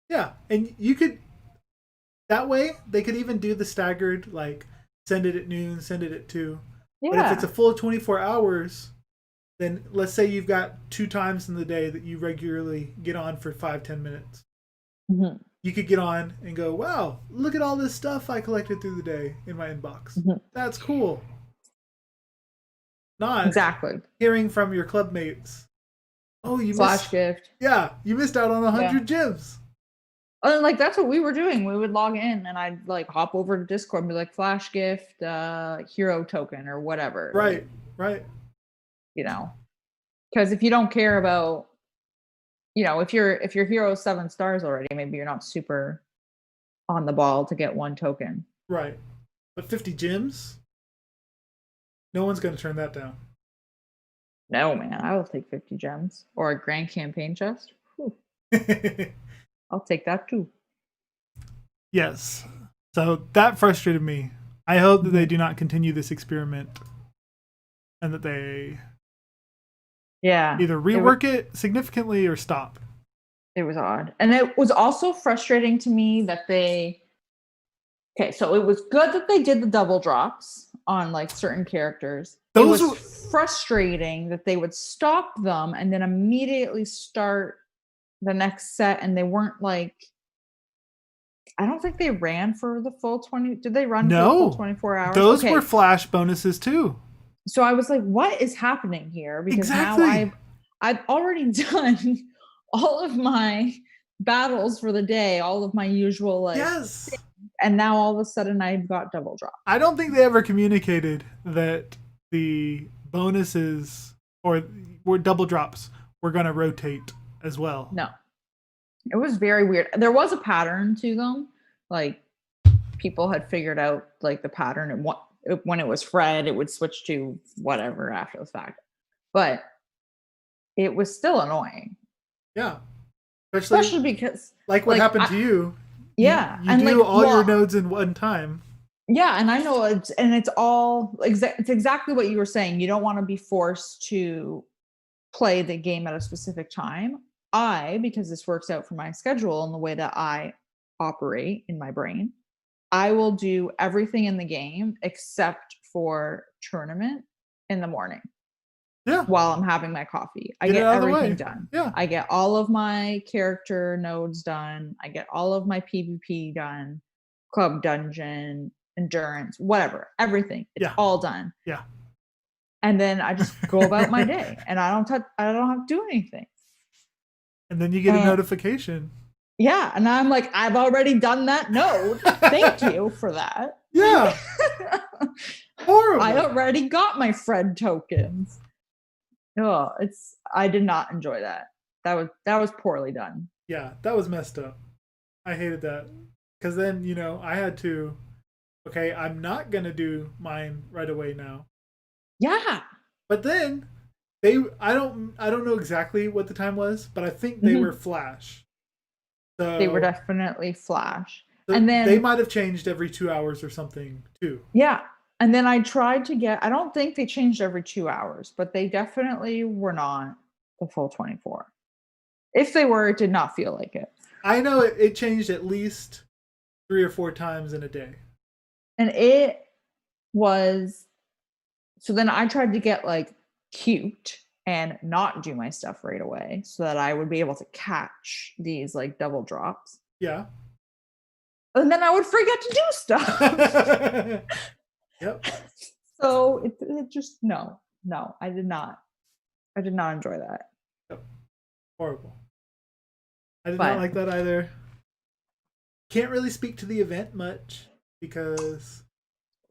Yeah. And you could, that way, they could even do the staggered, like, send it at noon, send it at 2. Yeah. But if it's a full 24 hours, then let's say you've got 2 times in the day that you regularly get on for 5-10 minutes. Mm-hmm. You could get on and go, wow, look at all this stuff I collected through the day in my inbox. Mm-hmm. That's cool. Not exactly hearing from your club mates. Oh, you flash gift. Yeah, you missed out on 100 gems. And like that's what we were doing. We would log in and I'd like hop over to Discord and be like flash gift, hero token or whatever. Right, right. You know, because if you don't care about, you know, if your hero 7 stars already, maybe you're not super on the ball to get 1 token. Right, but 50 gems, no one's going to turn that down. No, man, I will take 50 gems or a grand campaign chest. I'll take that too. Yes. So that frustrated me. I hope that they do not continue this experiment and that they either rework it significantly or stop. It was odd. And it was also frustrating to me that so it was good that they did the double drops on like certain characters. It was frustrating that they would stop them and then immediately start the next set, and they weren't like, I don't think they ran for the full 20. Did they run for the full 24 hours? Those were flash bonuses too. So I was like, what is happening here? Because now I've already done all of my battles for the day, all of my usual things, and now all of a sudden I've got double drop. I don't think they ever communicated that the bonuses or double drops were going to rotate as well. No. It was very weird. There was a pattern to them. Like people had figured out like the pattern, and when it was Fred, it would switch to whatever after the fact. But it was still annoying. Yeah. Especially because like what happened to you. Yeah. You do all your nodes in one time. Yeah, and I know it's exactly what you were saying. You don't want to be forced to play the game at a specific time. Because this works out for my schedule and the way that I operate in my brain, I will do everything in the game except for tournament in the morning. Yeah. While I'm having my coffee. I get everything done. Yeah. I get all of my character nodes done. I get all of my PvP done, club dungeon, endurance, whatever, everything. It's all done. Yeah. And then I just go about my day and I don't have to do anything. And then you get a notification. Yeah. And I'm like, I've already done that node. Thank you for that. Yeah. Horrible. I already got my Fred tokens. Oh, I did not enjoy that. That was poorly done. Yeah, that was messed up. I hated that. Because then, I had to, I'm not going to do mine right away now. Yeah. But then I don't know exactly what the time was, but I think they were flash. So they were definitely flash. So and then they might have changed every 2 hours or something too. Yeah. And then I tried to I don't think they changed every 2 hours, but they definitely were not the full 24. If they were, it did not feel like it. I know it changed at least 3 or 4 times in a day. And it was, so then I tried to get like cute and not do my stuff right away so that I would be able to catch these like double drops. Yeah. And then I would forget to do stuff. Yep. So it just, no, I did not enjoy that. Yep. Horrible. I did not like that either. Can't really speak to the event much because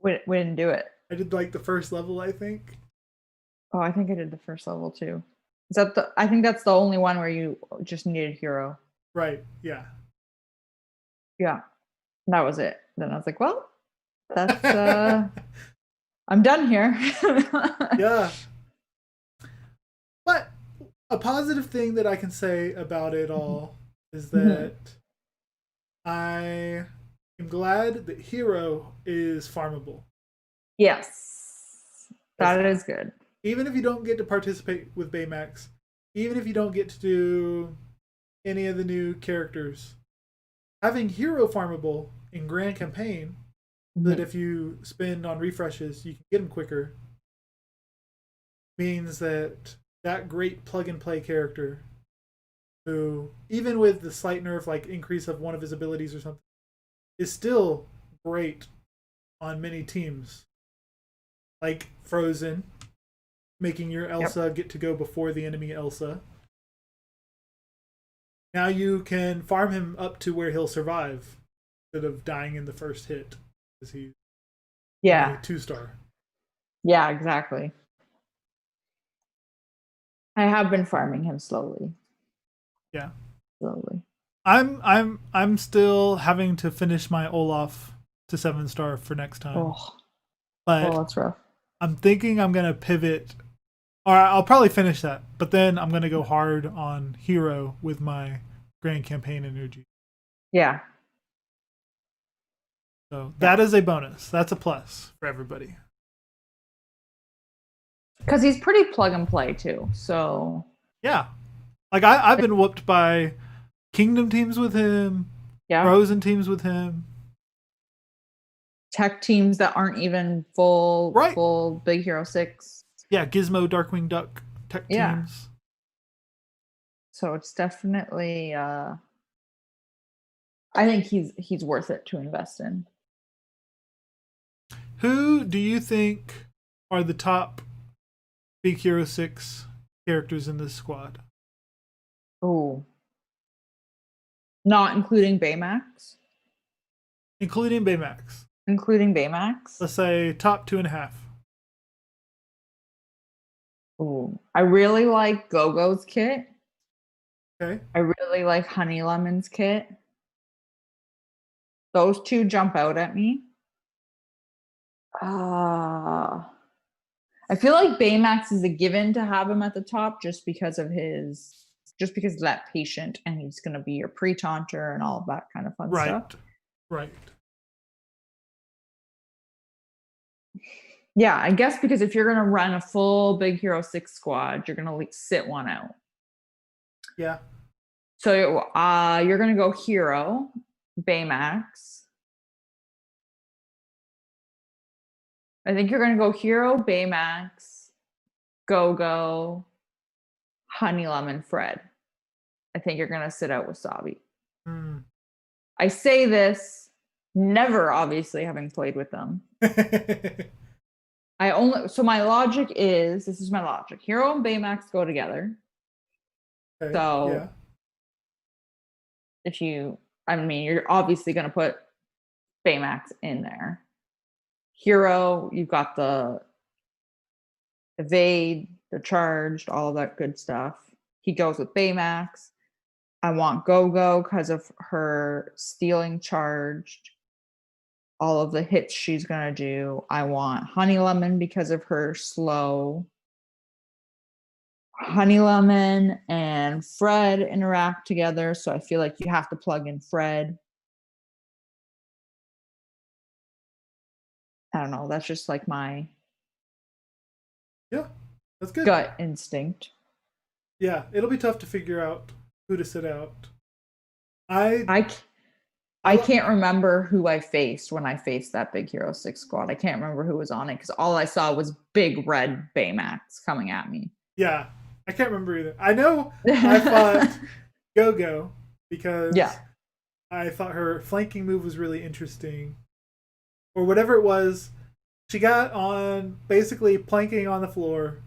we didn't do it. I did like the first level, I think. Oh, I think I did the first level too. I think that's the only one where you just needed hero. Right. Yeah. Yeah. That was it. Then I was like, well, that's I'm done here. Yeah. But a positive thing that I can say about it all is that I am glad that Hero is farmable. Yes. That is good. Even if you don't get to participate with Baymax, even if you don't get to do any of the new characters, having Hero farmable in Grand Campaign, that if you spend on refreshes, you can get them quicker, means that that great plug-and-play character, who, even with the slight nerf, like increase of one of his abilities or something, is still great on many teams. Like Frozen, making your Elsa get to go before the enemy Elsa. Now you can farm him up to where he'll survive instead of dying in the first hit, because he's a 2-star. Yeah, exactly. I have been farming him slowly. Yeah. Slowly. I'm still having to finish my Olaf to 7-star for next time. But that's rough. I'm thinking I'm gonna pivot, or I'll probably finish that, but then I'm gonna go hard on Hero with my Grand Campaign energy. Yeah. So that is a bonus. That's a plus for everybody. Because he's pretty plug and play too. So yeah, like I've been whooped by Kingdom teams with him, Frozen teams with him, tech teams that aren't even full Big Hero 6. Yeah, Gizmo, Darkwing Duck tech teams. So it's definitely I think he's worth it to invest in. Who do you think are the top Big Hero 6 characters in this squad? Oh. Not including Baymax? Including Baymax. Including Baymax? Let's say top 2.5. Ooh. I really like Go-Go's kit. Okay. I really like Honey Lemon's kit. Those two jump out at me. I feel like Baymax is a given to have him at the top just because he's that patient and he's going to be your pre-taunter and all of that kind of fun stuff. Right. Yeah, I guess because if you're going to run a full Big Hero 6 squad, you're going to sit one out. Yeah. So you're going to go Hero, Baymax. I think you're going to go Hero, Baymax, Go-Go, Honey Lemon, Fred. I think you're going to sit out Wasabi. I say this, never obviously having played with them. So my logic is, this is my logic. Hero and Baymax go together. Okay. So you're obviously going to put Baymax in there. Hero, you've got the evade, the charged, all of that good stuff. He goes with Baymax. I want Go-Go because of her stealing charged, all of the hits she's going to do. I want Honey Lemon because of her slow. Honey Lemon and Fred interact together, so I feel like you have to plug in Fred. I don't know. That's just like my that's good. Gut instinct. Yeah, it'll be tough to figure out who to sit out. I can't remember who I faced when I faced that Big Hero 6 squad. I can't remember who was on it because all I saw was big red Baymax coming at me. Yeah, I can't remember either. I know I fought Go-Go because I thought her flanking move was really interesting. Or whatever it was, she got on basically planking on the floor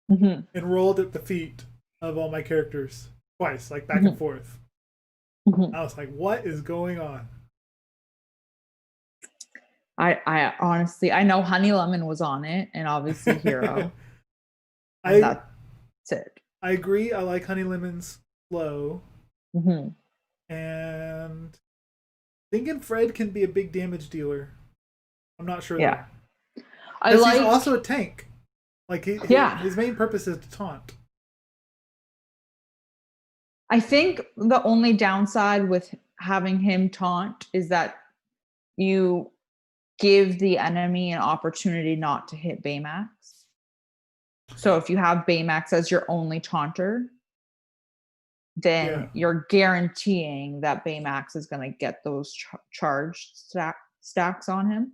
and rolled at the feet of all my characters twice, like back and forth. I was like, what is going on? I honestly, I know Honey Lemon was on it and obviously Hero. That's it. I agree. I like Honey Lemon's flow. And thinking Fred can be a big damage dealer. I'm not sure. Yeah. Because he's also a tank. Like Yeah. his main purpose is to taunt. I think the only downside with having him taunt is that you give the enemy an opportunity not to hit Baymax. So if you have Baymax as your only taunter, then you're guaranteeing that Baymax is going to get those charged stacks on him.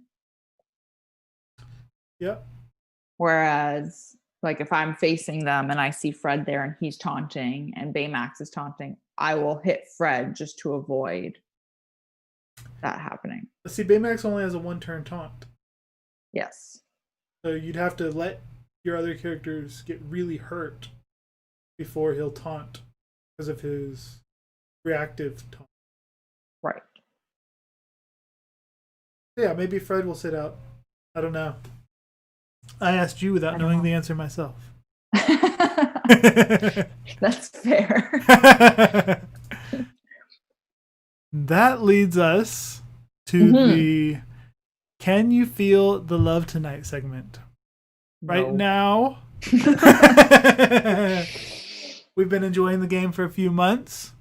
Yep. Whereas, like, if I'm facing them and I see Fred there and he's taunting and Baymax is taunting, I will hit Fred just to avoid that happening. See, Baymax only has a 1-turn taunt. Yes. So you'd have to let your other characters get really hurt before he'll taunt because of his reactive taunt. Right. Yeah, maybe Fred will sit out. I don't know. I asked you without knowing the answer myself. That's fair. That leads us to the Can You Feel the Love Tonight segment. No. Right now, we've been enjoying the game for a few months,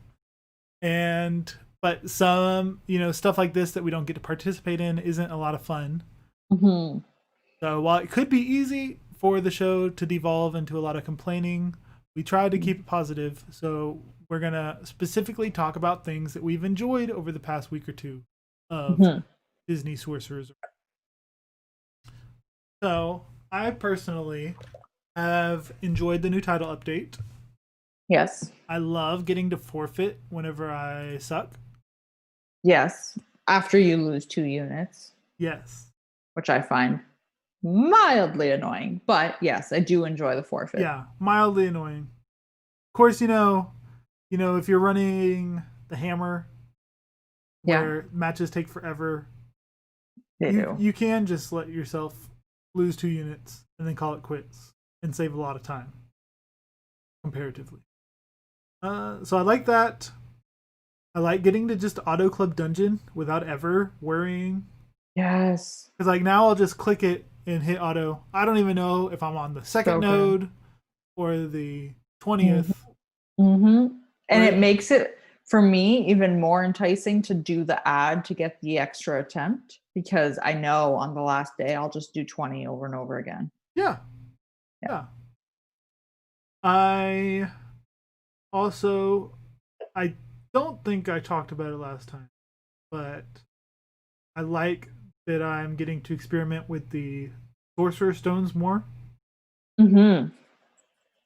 but some, stuff like this that we don't get to participate in isn't a lot of fun. Mm-hmm. So while it could be easy for the show to devolve into a lot of complaining, we try to keep it positive. So we're going to specifically talk about things that we've enjoyed over the past week or two of Disney Sorcerers. So I personally have enjoyed the new title update. Yes. I love getting to forfeit whenever I suck. Yes. After you lose 2 units. Yes. Which I find mildly annoying. But yes, I do enjoy the forfeit. Yeah, mildly annoying. Of course, if you're running the hammer where matches take forever, you can just let yourself lose 2 units and then call it quits and save a lot of time comparatively. So I like that. I like getting to just auto club dungeon without ever worrying. Yes. Because like now I'll just click it and hit auto. I don't even know if I'm on the second node or the 20th. Mm-hmm. And it makes it, for me, even more enticing to do the ad to get the extra attempt, because I know on the last day I'll just do 20 over and over again. Yeah. I don't think I talked about it last time, but I like that I'm getting to experiment with the Sorcerer stones more. Mm-hmm.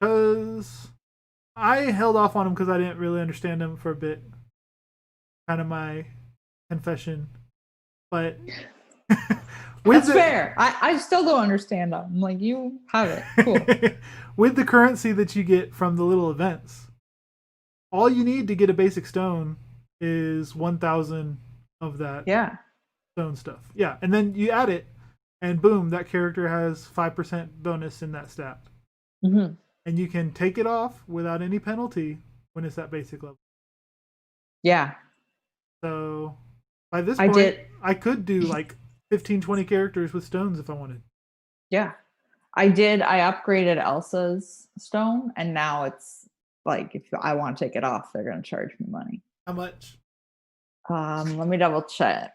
Because I held off on them because I didn't really understand them for a bit. Kind of my confession. But that's fair. I still don't understand them. I'm like, you have it. Cool. With the currency that you get from the little events, all you need to get a basic stone is 1,000 of that stone stuff. Yeah, and then you add it, and boom, that character has 5% bonus in that stat. Mm-hmm. And you can take it off without any penalty when it's at basic level. Yeah. So by this point, I could do like 15, 20 characters with stones if I wanted. Yeah. I upgraded Elsa's stone, and now it's like, if I want to take it off, they're going to charge me money. How much? Let me double check.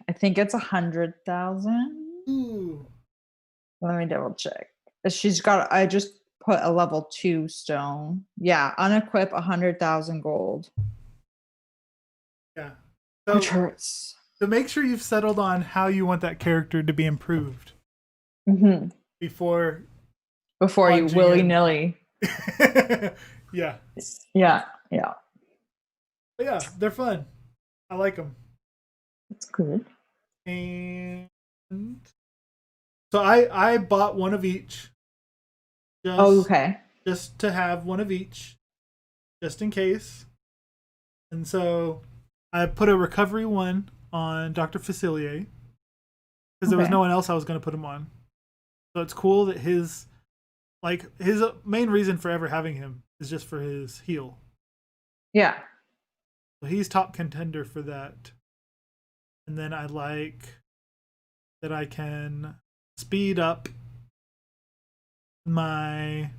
I think it's 100,000. Ooh. Let me double check. I just put a level 2 stone. Yeah, unequip 100,000 gold. Yeah. Which hurts. So make sure you've settled on how you want that character to be improved. Mm-hmm. Before you willy-nilly. Yeah. But yeah, they're fun. I like them. That's good. And so I bought one of each. Just to have one of each, just in case. And so I put a recovery one on Dr. Facilier because there was no one else I was going to put him on. So it's cool that his main reason for ever having him is just for his heal. Yeah. So he's top contender for that. And then I like that I can speed up my...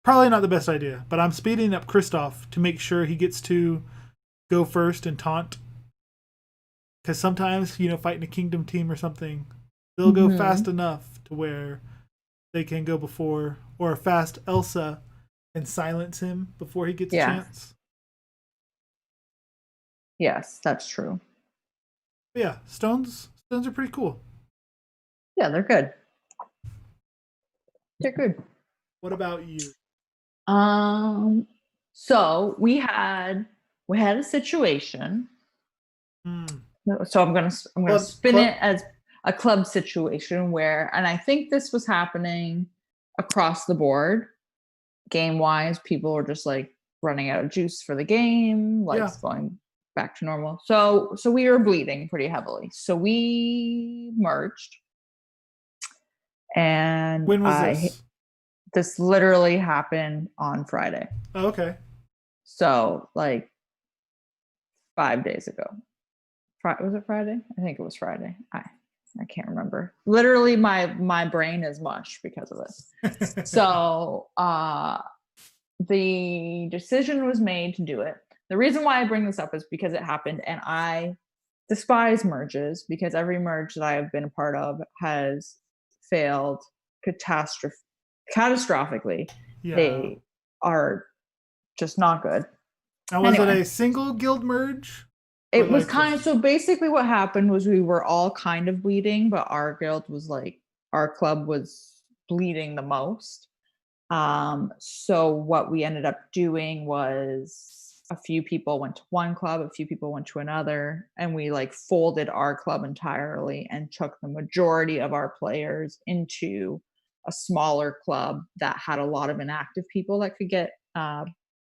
Probably not the best idea, but I'm speeding up Kristoff to make sure he gets to go first and taunt. Because sometimes, fighting a kingdom team or something, they'll go fast enough to where they can go before, or fast Elsa and silence him before he gets a chance. Yes, that's true. But yeah, stones are pretty cool. Yeah, they're good. They're good. What about you? So we had a situation. So I'm gonna spin it as a club situation where, and I think this was happening across the board, game wise. People were just like running out of juice for the game, going back to normal. So we were bleeding pretty heavily. So we merged. And when was this? This literally happened on Friday. Oh, okay. So like 5 days ago. Was it Friday? I think it was Friday. I can't remember. Literally my brain is mush because of this. So the decision was made to do it. The reason why I bring this up is because it happened, and I despise merges because every merge that I have been a part of has failed catastrophically. Yeah. They are just not good. And was it a single guild merge? It was so basically what happened was we were all kind of bleeding, but our guild was our club was bleeding the most. So what we ended up doing was a few people went to one club, a few people went to another, and we folded our club entirely and took the majority of our players into a smaller club that had a lot of inactive people that could get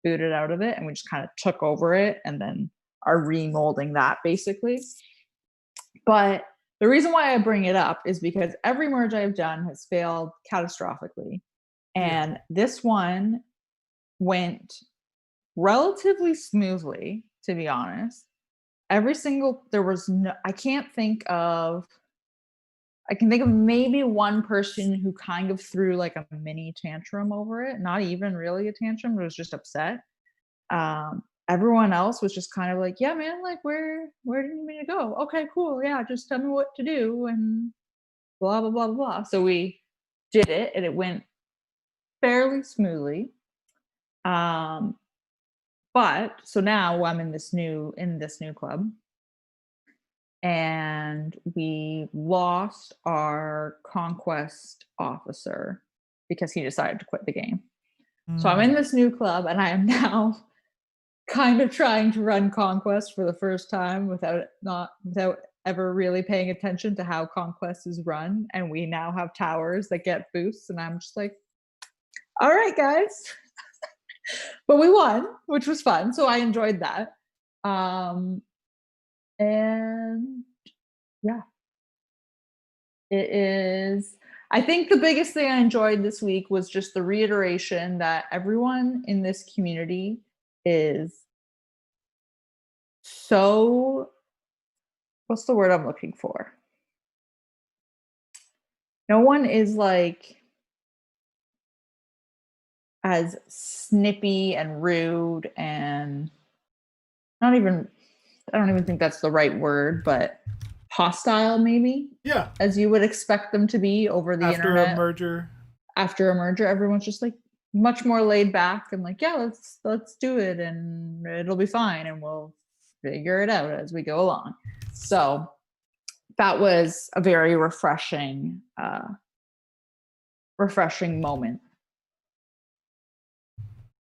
booted out of it, and we just kind of took over it and then are remolding that basically. But the reason why I bring it up is because every merge I've done has failed catastrophically, and this one went relatively smoothly, to be honest. I can think of maybe one person who kind of threw a mini tantrum over it. Not even really a tantrum, but was just upset. Everyone else was just kind of yeah, man, where do you mean to go? Okay, cool. Yeah, just tell me what to do and blah, blah, blah, blah. So we did it and it went fairly smoothly. But so now I'm in this new club, and we lost our conquest officer because he decided to quit the game. So I'm in this new club, and I am now kind of trying to run conquest for the first time without ever really paying attention to how conquest is run. And we now have towers that get boosts, and I'm just all right, guys. But we won, which was fun. So I enjoyed that. And yeah, it is. I think the biggest thing I enjoyed this week was just the reiteration that everyone in this community is so, what's the word I'm looking for? No one is as snippy and rude and I don't even think that's the right word, but hostile maybe. Yeah. As you would expect them to be over the internet. After a merger, everyone's just much more laid back and yeah, let's do it and it'll be fine and we'll figure it out as we go along. So that was a very refreshing moment.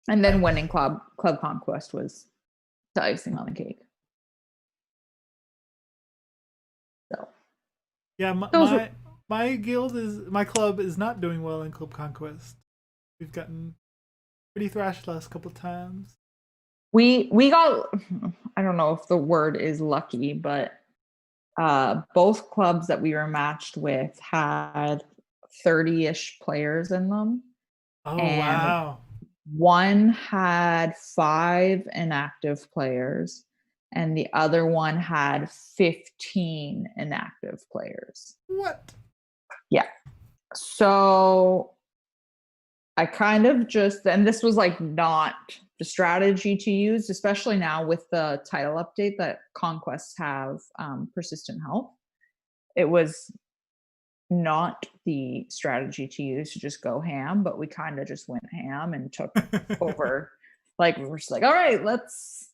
And then winning club conquest was the icing on the cake. So yeah, my club is not doing well in club conquest. We've gotten pretty thrashed last couple times. We got, I don't know if the word is lucky, but both clubs that we were matched with had 30-ish players in them. Oh, and wow. One had 5 inactive players and the other one had 15 inactive players. What? Yeah. So I kind of just, and this was like not the strategy to use, especially now with the title update that conquests have persistent health. It was not the strategy to use to just go ham, but we kind of just went ham and took over. Like, we were just like, all right, let's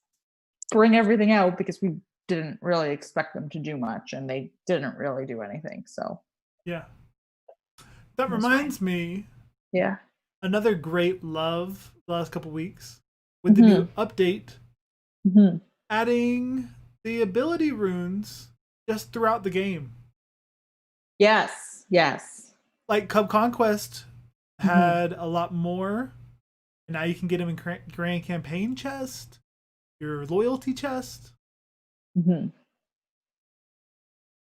bring everything out, because we didn't really expect them to do much, and they didn't really do anything. So yeah. That reminds me. Yeah. Another great love the last couple weeks with the new update, adding the ability runes just throughout the game. Yes. Like Cub Conquest had a lot more, and now you can get them in Grand Campaign chest, your loyalty chest.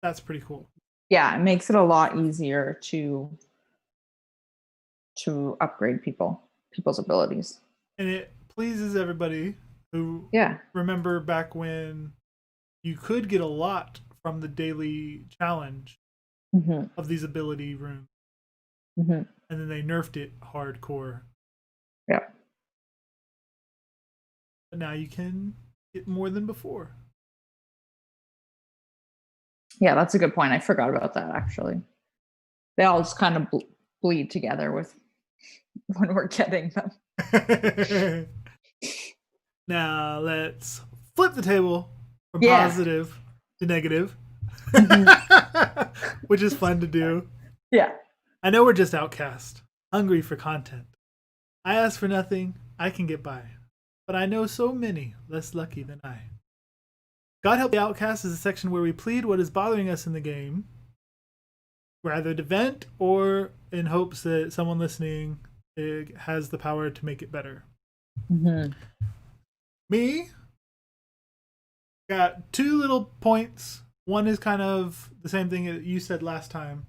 That's pretty cool. Yeah, it makes it a lot easier to upgrade people's abilities. And it pleases everybody who remember back when you could get a lot from the daily challenge of these ability runes. And then they nerfed it hardcore. Yeah. But now you can get more than before. Yeah, that's a good point. I forgot about that, actually. They all just kind of bleed together with when we're getting them. Now let's flip the table from positive to negative, which is fun to do. Yeah. I know we're just outcast, hungry for content. I ask for nothing, I can get by. But I know so many less lucky than I. God Help the Outcast is a section where we plead what is bothering us in the game, rather to vent or in hopes that someone listening has the power to make it better. Me, got two little points. One is kind of the same thing that you said last time.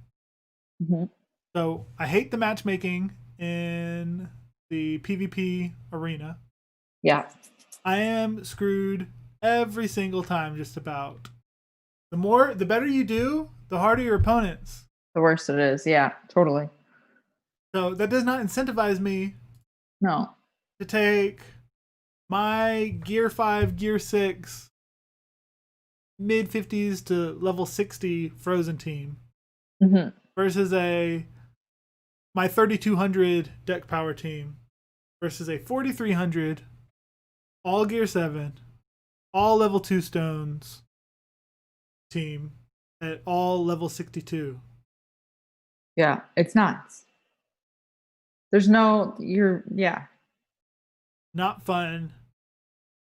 So I hate the matchmaking in the PvP arena. Yeah. I am screwed every single time, just about. The better you do, the harder your opponents. The worse it is. Yeah, totally. So that does not incentivize me to take my Gear 5, Gear 6, mid 50s to level 60 Frozen team versus my 3200 deck power team versus a 4300 all Gear 7, all level 2 stones team at all level 62. Yeah, it's nuts. There's not fun.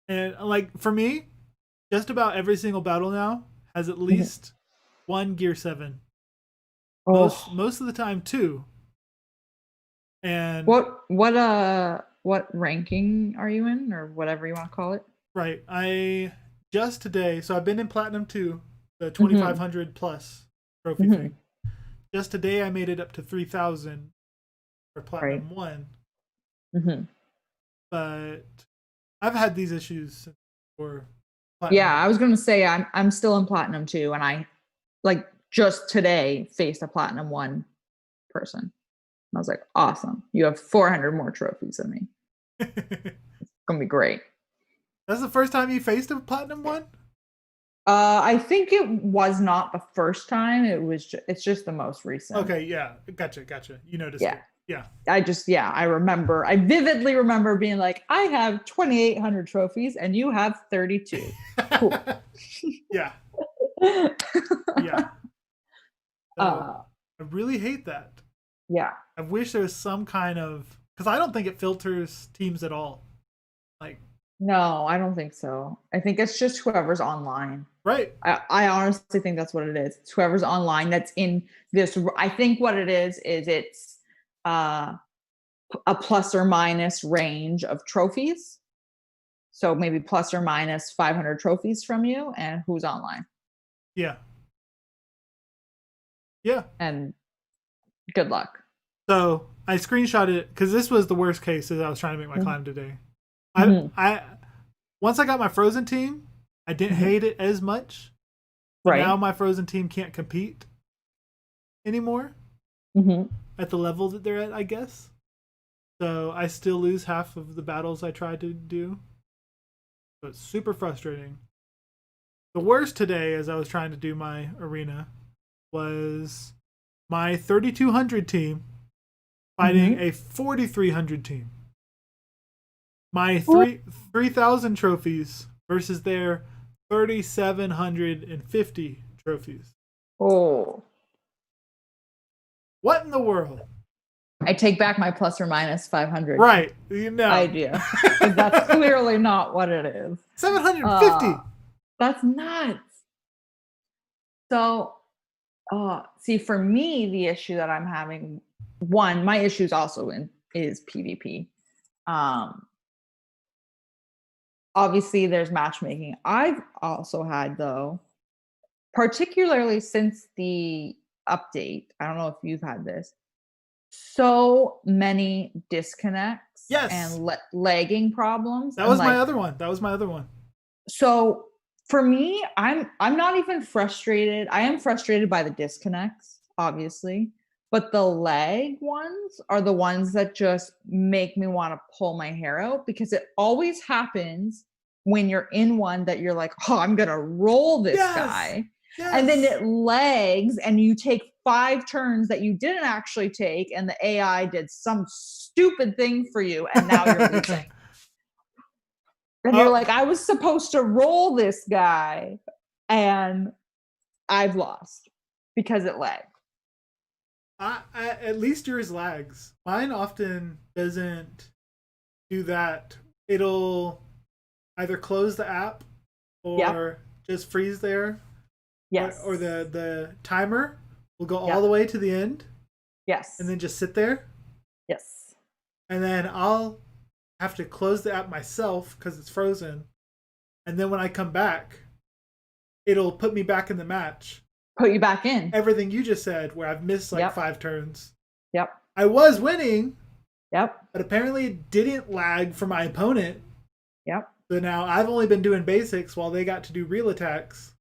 And like for me, just about every single battle now has at least one Gear 7. Most of the time 2. And what ranking are you in, or whatever you want to call it? Right. I just today, so I've been in Platinum 2, the 2500 plus trophy thing. Just today I made it up to 3000 for Platinum 1. But I've had these issues for Platinum. Yeah, I was going to say I'm still in Platinum 2, and I just today faced a Platinum 1 person. I was like, awesome. You have 400 more trophies than me. It's going to be great. That's the first time you faced a Platinum 1? I think it was not the first time. It's just the most recent. Okay, yeah. Gotcha. You noticed it. Yeah. I vividly remember being like, I have 2,800 trophies and you have 32. Cool. Yeah. Yeah. I really hate that. Yeah. I wish there was some kind of, because I don't think it filters teams at all. No, I don't think so. I think it's just whoever's online. Right. I honestly think that's what it is. It's whoever's online that's in this. I think what it is it's a plus or minus range of trophies. So maybe plus or minus 500 trophies from you and who's online. Yeah. And good luck. So I screenshot it because this was the worst case as I was trying to make my climb today. I once I got my Frozen team, I didn't hate it as much. But now my Frozen team can't compete anymore at the level that they're at, I guess. So I still lose half of the battles I tried to do. So it's super frustrating. The worst today, as I was trying to do my arena, was my 3,200 team fighting a 4,300 team. My 3,000 trophies versus their 3,750 trophies. Oh. What in the world? I take back my plus or minus 500 right, you know. idea. That's clearly not what it is. 750. That's nuts. So, see, for me, the issue that I'm having, one, my issue is also is PvP. Obviously, there's matchmaking. I've also had, though, particularly since the update, I don't know if you've had this, so many disconnects and lagging problems. That was my other one. So for me, I'm not even frustrated. I am frustrated by the disconnects, obviously, but the lag ones are the ones that just make me want to pull my hair out, because it always happens when you're in one that you're like, oh, I'm gonna roll this guy. Yes. And then it lags and you take 5 turns that you didn't actually take, and the AI did some stupid thing for you, and now you're losing. And you're like, I was supposed to roll this guy, and I've lost because it lagged. At least yours lags. Mine often doesn't do that. It'll either close the app or just freeze there. Yes. Or the timer will go all the way to the end. Yes. And then just sit there. Yes. And then I'll have to close the app myself because it's frozen. And then when I come back, it'll put me back in the match. Put you back in. Everything you just said, where I've missed like 5 turns. Yep. I was winning. Yep. But apparently it didn't lag for my opponent. Yep. So now I've only been doing basics while they got to do real attacks.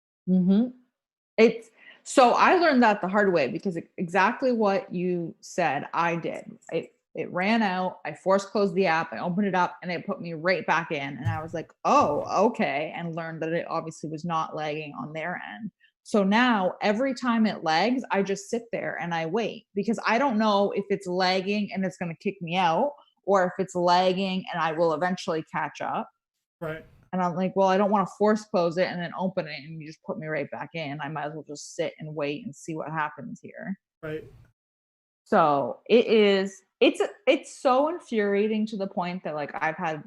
So I learned that the hard way, because exactly what you said, I did. It ran out. I force closed the app. I opened it up, and it put me right back in. And I was like, oh, okay. And learned that it obviously was not lagging on their end. So now every time it lags, I just sit there and I wait, because I don't know if it's lagging and it's going to kick me out, or if it's lagging and I will eventually catch up. Right. And I'm like, well, I don't want to force close it and then open it and you just put me right back in. I might as well just sit and wait and see what happens here. Right. So it's so infuriating to the point that, like, I've had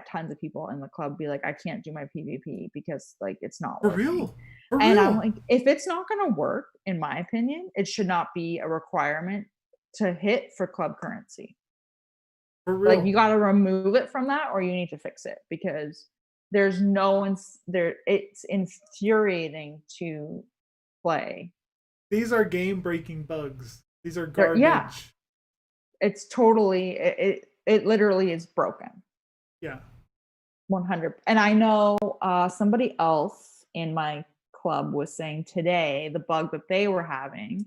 tons of people in the club be like, I can't do my PvP because, like, it's not working. For real. And I'm like, if it's not going to work, in my opinion, it should not be a requirement to hit for club currency. For real. Like, you got to remove it from that, or you need to fix it, because there's it's infuriating to play. These are game-breaking bugs. These are garbage. Yeah. It's totally, it literally is broken. Yeah. 100. And I know somebody else in my club was saying today the bug that they were having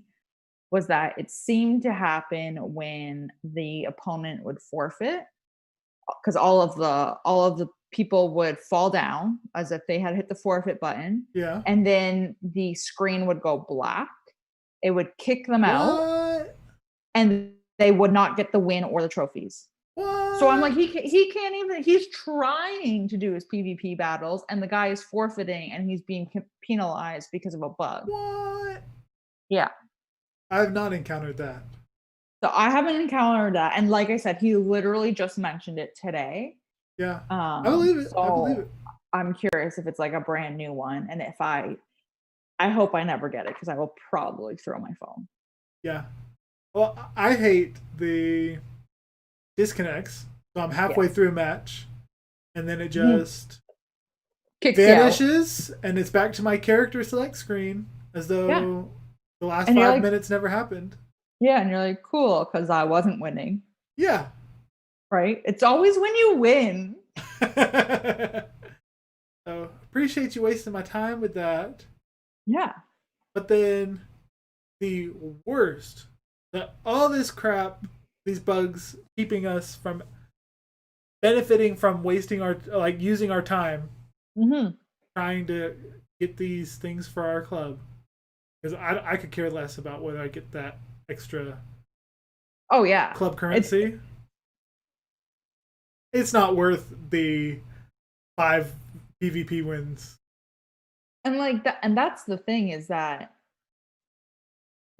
was that it seemed to happen when the opponent would forfeit, because all of the people would fall down as if they had hit the forfeit button. Yeah. And then the screen would go black. It would kick them out. And they would not get the win or the trophies. What? So I'm like, he can't even, he's trying to do his PvP battles, and the guy is forfeiting and he's being penalized because of a bug. What? Yeah. I've not encountered that. So I haven't encountered that. And like I said, he literally just mentioned it today. Yeah. I believe it. So I believe it. I'm curious if it's like a brand new one. And if I hope I never get it, because I will probably throw my phone. Yeah. Well, I hate the disconnects. So I'm halfway through a match, and then it just vanishes, and it's back to my character select screen as though the last 5 minutes never happened. Yeah, and you're like, cool, because I wasn't winning. Yeah. Right? It's always when you win. So appreciate you wasting my time with that. Yeah. But then the worst. That all this crap, these bugs, keeping us from benefiting from wasting our using our time trying to get these things for our club. Because I could care less about whether I get that extra. Oh yeah, club currency. It's not worth the 5 PvP wins. And like that, and that's the thing is that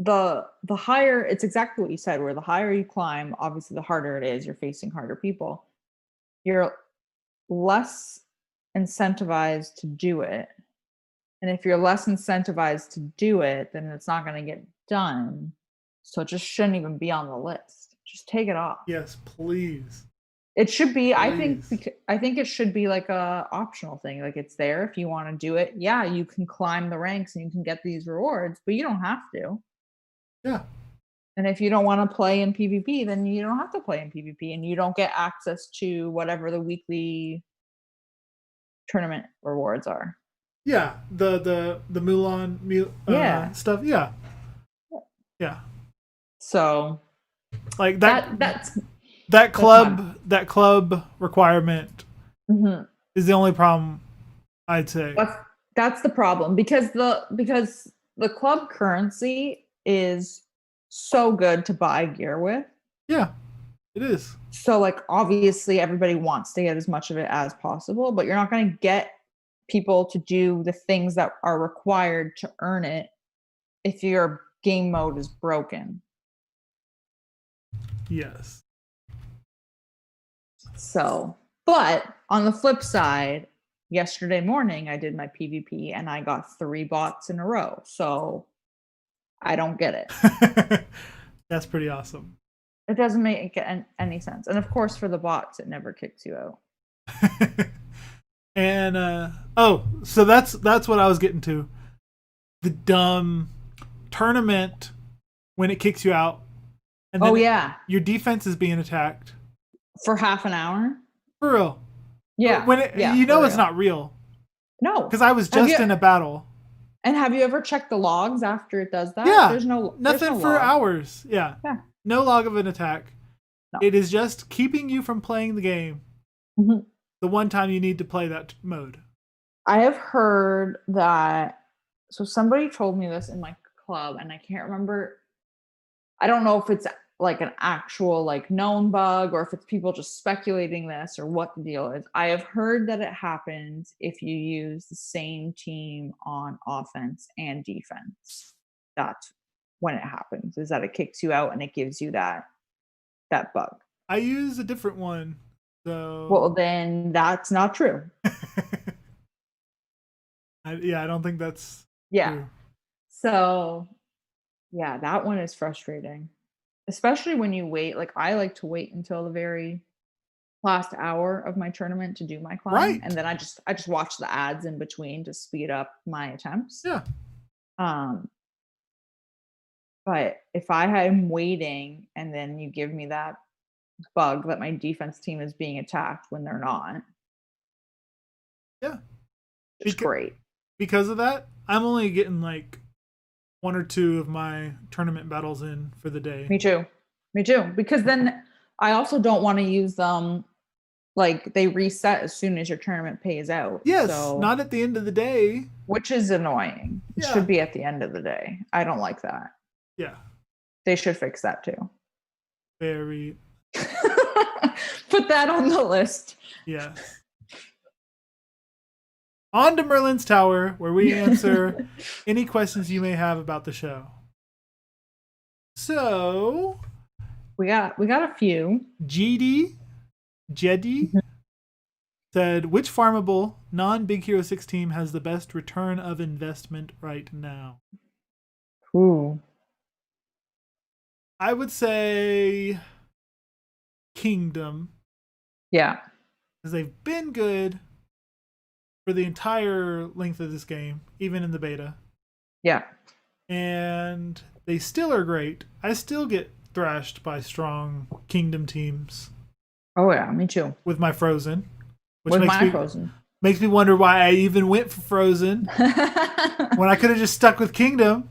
the higher, it's exactly what you said, where the higher you climb, obviously the harder it is. You're facing harder people. You're less incentivized to do it. And if you're less incentivized to do it, then it's not going to get done. So it just shouldn't even be on the list. Just take it off. Yes, please. It should be, I think it should be like a optional thing. Like it's there if you want to do it. Yeah, you can climb the ranks and you can get these rewards, but you don't have to. Yeah. And if you don't want to play in PvP, then you don't have to play in PvP and you don't get access to whatever the weekly tournament rewards are. Yeah, the Mulan stuff. Yeah. Yeah. So like that's that club requirement is the only problem, I'd say. That's the problem because the club currency is so good to buy gear with. Yeah, it is. So like obviously everybody wants to get as much of it as possible, but you're not going to get people to do the things that are required to earn it if your game mode is broken. Yes. So, but on the flip side, yesterday morning I did my PvP and I got 3 bots in a row. So I don't get it. That's pretty awesome. It doesn't make any sense. And of course, for the bots, it never kicks you out. And so that's what I was getting to. The dumb tournament when it kicks you out. And then your defense is being attacked for half an hour. For real. Yeah. When it's not real. No. Because I was just in a battle. And have you ever checked the logs after it does that? Yeah. There's nothing for hours. Yeah. No log of an attack. No. It is just keeping you from playing the game. The one time you need to play that mode. I have heard that. So somebody told me this in my club, and I can't remember. I don't know if it's like an actual like known bug or if it's people just speculating this or what the deal is. I have heard that it happens if you use the same team on offense and defense. That's when it happens, is that it kicks you out and it gives you that bug. I use a different one. So well, then that's not true. I don't think that's true. So yeah, that one is frustrating. Especially when you wait. Like I like to wait until the very last hour of my tournament to do my climb. Right. And then I just watch the ads in between to speed up my attempts. Yeah. But if I'm waiting and then you give me that bug that my defense team is being attacked when they're not. Yeah. It's great. Because of that, I'm only getting like 1 or 2 of my tournament battles in for the day. Me too. Because then I also don't want to use them like they reset as soon as your tournament pays out. Yes, not at the end of the day. Which is annoying. It should be at the end of the day. I don't like that. Yeah. They should fix that too. Very. Put that on the list. Yes. On to Merlin's Tower, where we answer any questions you may have about the show. So we got a few. Jeddy said, which farmable non-Big Hero 6 team has the best return of investment right now? Ooh. I would say Kingdom. Yeah. Because they've been good for the entire length of this game, even in the beta. Yeah. And they still are great. I still get thrashed by strong Kingdom teams. Oh yeah, me too. With my Frozen. Frozen. Makes me wonder why I even went for Frozen when I could have just stuck with Kingdom.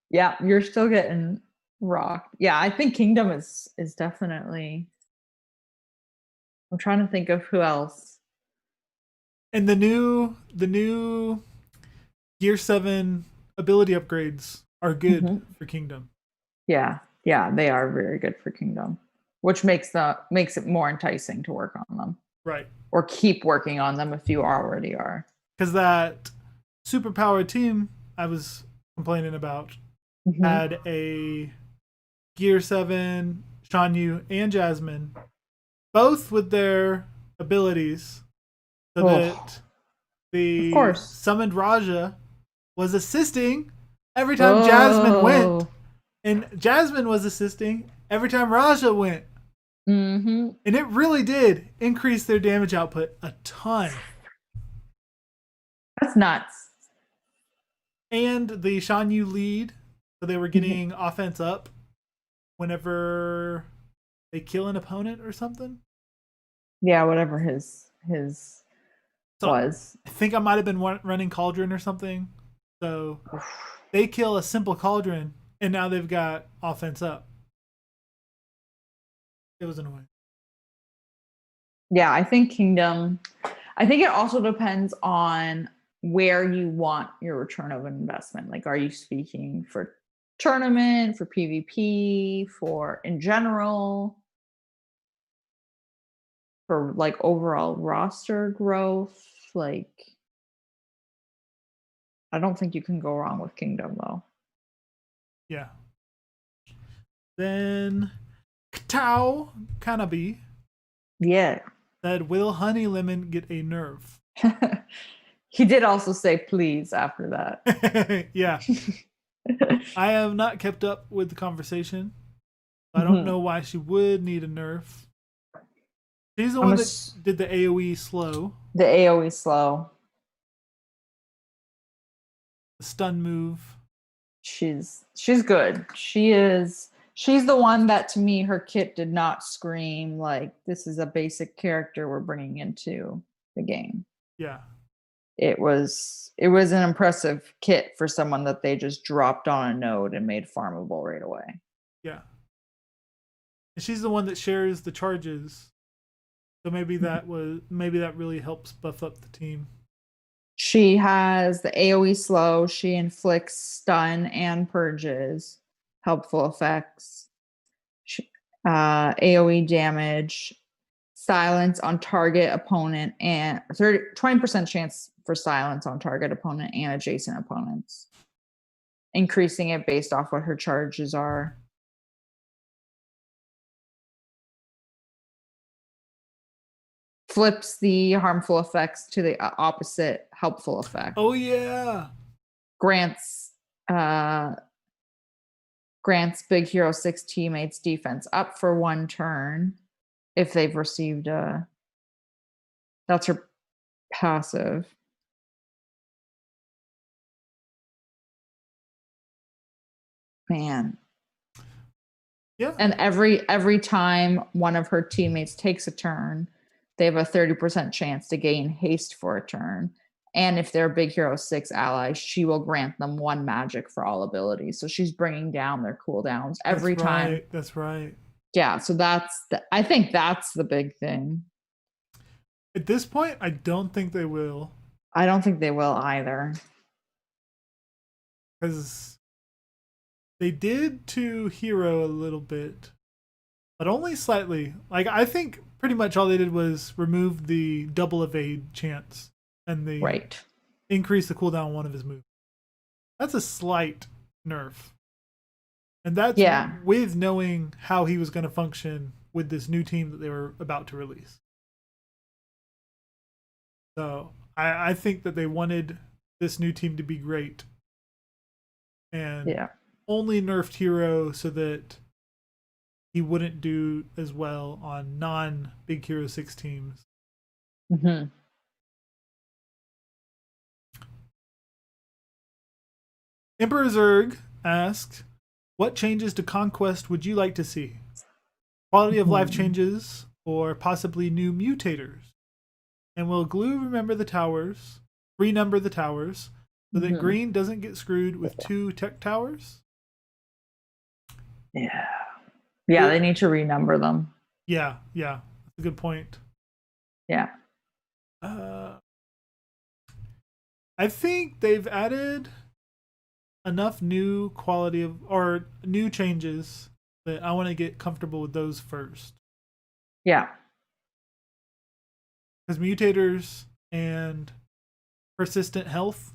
Yeah, you're still getting rocked. Yeah, I think Kingdom is definitely. I'm trying to think of who else. And the new Gear 7 ability upgrades are good for Kingdom. Yeah, they are very good for Kingdom, which makes it more enticing to work on them. Right. Or keep working on them if you already are. Because that superpowered team I was complaining about had a Gear 7, Shan Yu, and Jasmine, both with their abilities, so that of the course. summoned Raja was assisting every time Jasmine went, and Jasmine was assisting every time Raja went. And it really did increase their damage output a ton. That's nuts. And the Shan Yu lead, so they were getting offense up whenever they kill an opponent or something. Yeah, whatever his So was. I think I might have been running Cauldron or something. So they kill a simple Cauldron, and now they've got offense up. It was annoying. Yeah, I think Kingdom. I think it also depends on where you want your return of investment. Like, are you speaking for tournament, for PvP, for in general, for like overall roster growth? Like, I don't think you can go wrong with Kingdom though. Yeah. Then Katao Kanabi. Yeah. Said, will Honey Lemon get a nerf? He did also say please after that. Yeah. I have not kept up with the conversation. I don't know why she would need a nerf. She's the one that did the AoE slow. The AoE slow. The stun move. She's good. She's the one that, to me, her kit did not scream like this is a basic character we're bringing into the game. Yeah. It was an impressive kit for someone that they just dropped on a node and made farmable right away. Yeah. And she's the one that shares the charges. So maybe that really helps buff up the team. She has the AoE slow. She inflicts stun and purges. Helpful effects. AoE damage. Silence on target opponent and 20% chance for silence on target opponent and adjacent opponents. Increasing it based off what her charges are. Flips the harmful effects to the opposite helpful effect. Oh yeah. Grants Big Hero 6 teammates defense up for 1 turn if they've received that's her passive. Man. Yeah. And every time one of her teammates takes a turn, they have a 30% chance to gain haste for a turn. And if they're Big Hero 6 allies, she will grant them 1 magic for all abilities. So she's bringing down their cooldowns every time. That's right. Yeah, so I think that's the big thing. At this point, I don't think they will. I don't think they will either. Because they did to Hero a little bit, but only slightly. Like, I think pretty much all they did was remove the double evade chance and the increase the cooldown on one of his moves. That's a slight nerf. And that's with knowing how he was going to function with this new team that they were about to release. So I think that they wanted this new team to be great. And only nerfed Hero so that he wouldn't do as well on non-Big Hero 6 teams. Emperor Zerg asked, what changes to Conquest would you like to see? Quality of life changes or possibly new mutators? And will Glue renumber the towers so that Green doesn't get screwed with 2 tech towers? Yeah, they need to renumber them. Yeah, that's a good point. Yeah. I think they've added enough new new changes that I want to get comfortable with those first. Yeah. Because mutators and persistent health,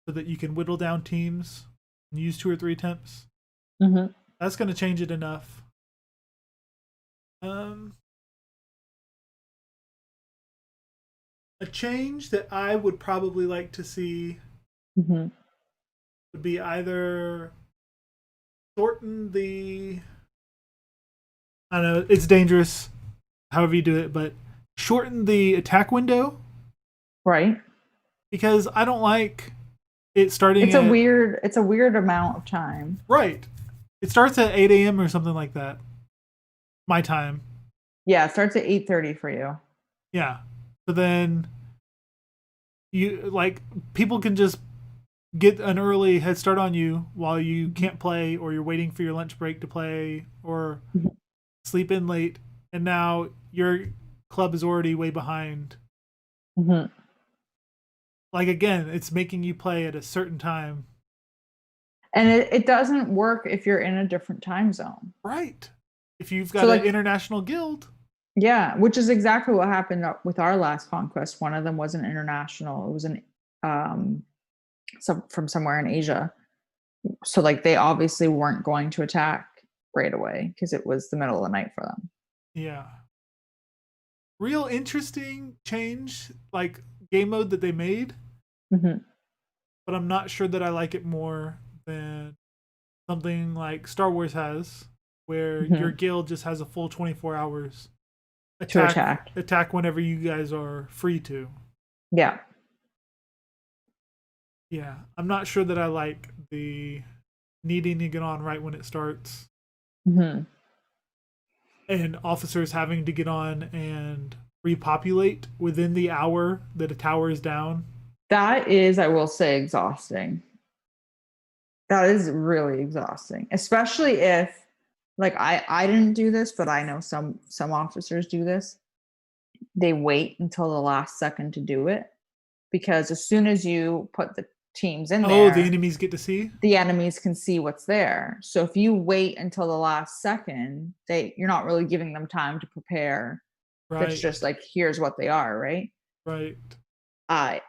so that you can whittle down teams and use 2 or 3 temps. Mm-hmm. That's going to change it enough. A change that I would probably like to see would be either shorten the. I don't know, it's dangerous, however you do it, but shorten the attack window. Right. Because I don't like it starting. It's a weird amount of time. Right. It starts at 8 a.m. or something like that. My time. Yeah, it starts at 8:30 for you. Yeah. So then people can just get an early head start on you while you can't play, or you're waiting for your lunch break to play, or sleep in late, and now your club is already way behind. Like, again, it's making you play at a certain time. And it doesn't work if you're in a different time zone. Right. If you've got an international guild. Yeah, which is exactly what happened with our last conquest. One of them wasn't international. It was from somewhere in Asia. So they obviously weren't going to attack right away because it was the middle of the night for them. Yeah. Real interesting change, game mode that they made. But I'm not sure that I like it more than something like Star Wars has, where your guild just has a full 24 hours to attack whenever you guys are free to. Yeah. Yeah, I'm not sure that I like the needing to get on right when it starts. And officers having to get on and repopulate within the hour that a tower is down. That is, I will say, exhausting. That is really exhausting, especially if, I didn't do this, but I know some officers do this. They wait until the last second to do it, because as soon as you put the teams in there, the enemies get to see? The enemies can see what's there. So if you wait until the last second, you're not really giving them time to prepare. Right. It's just here's what they are, right? Right. I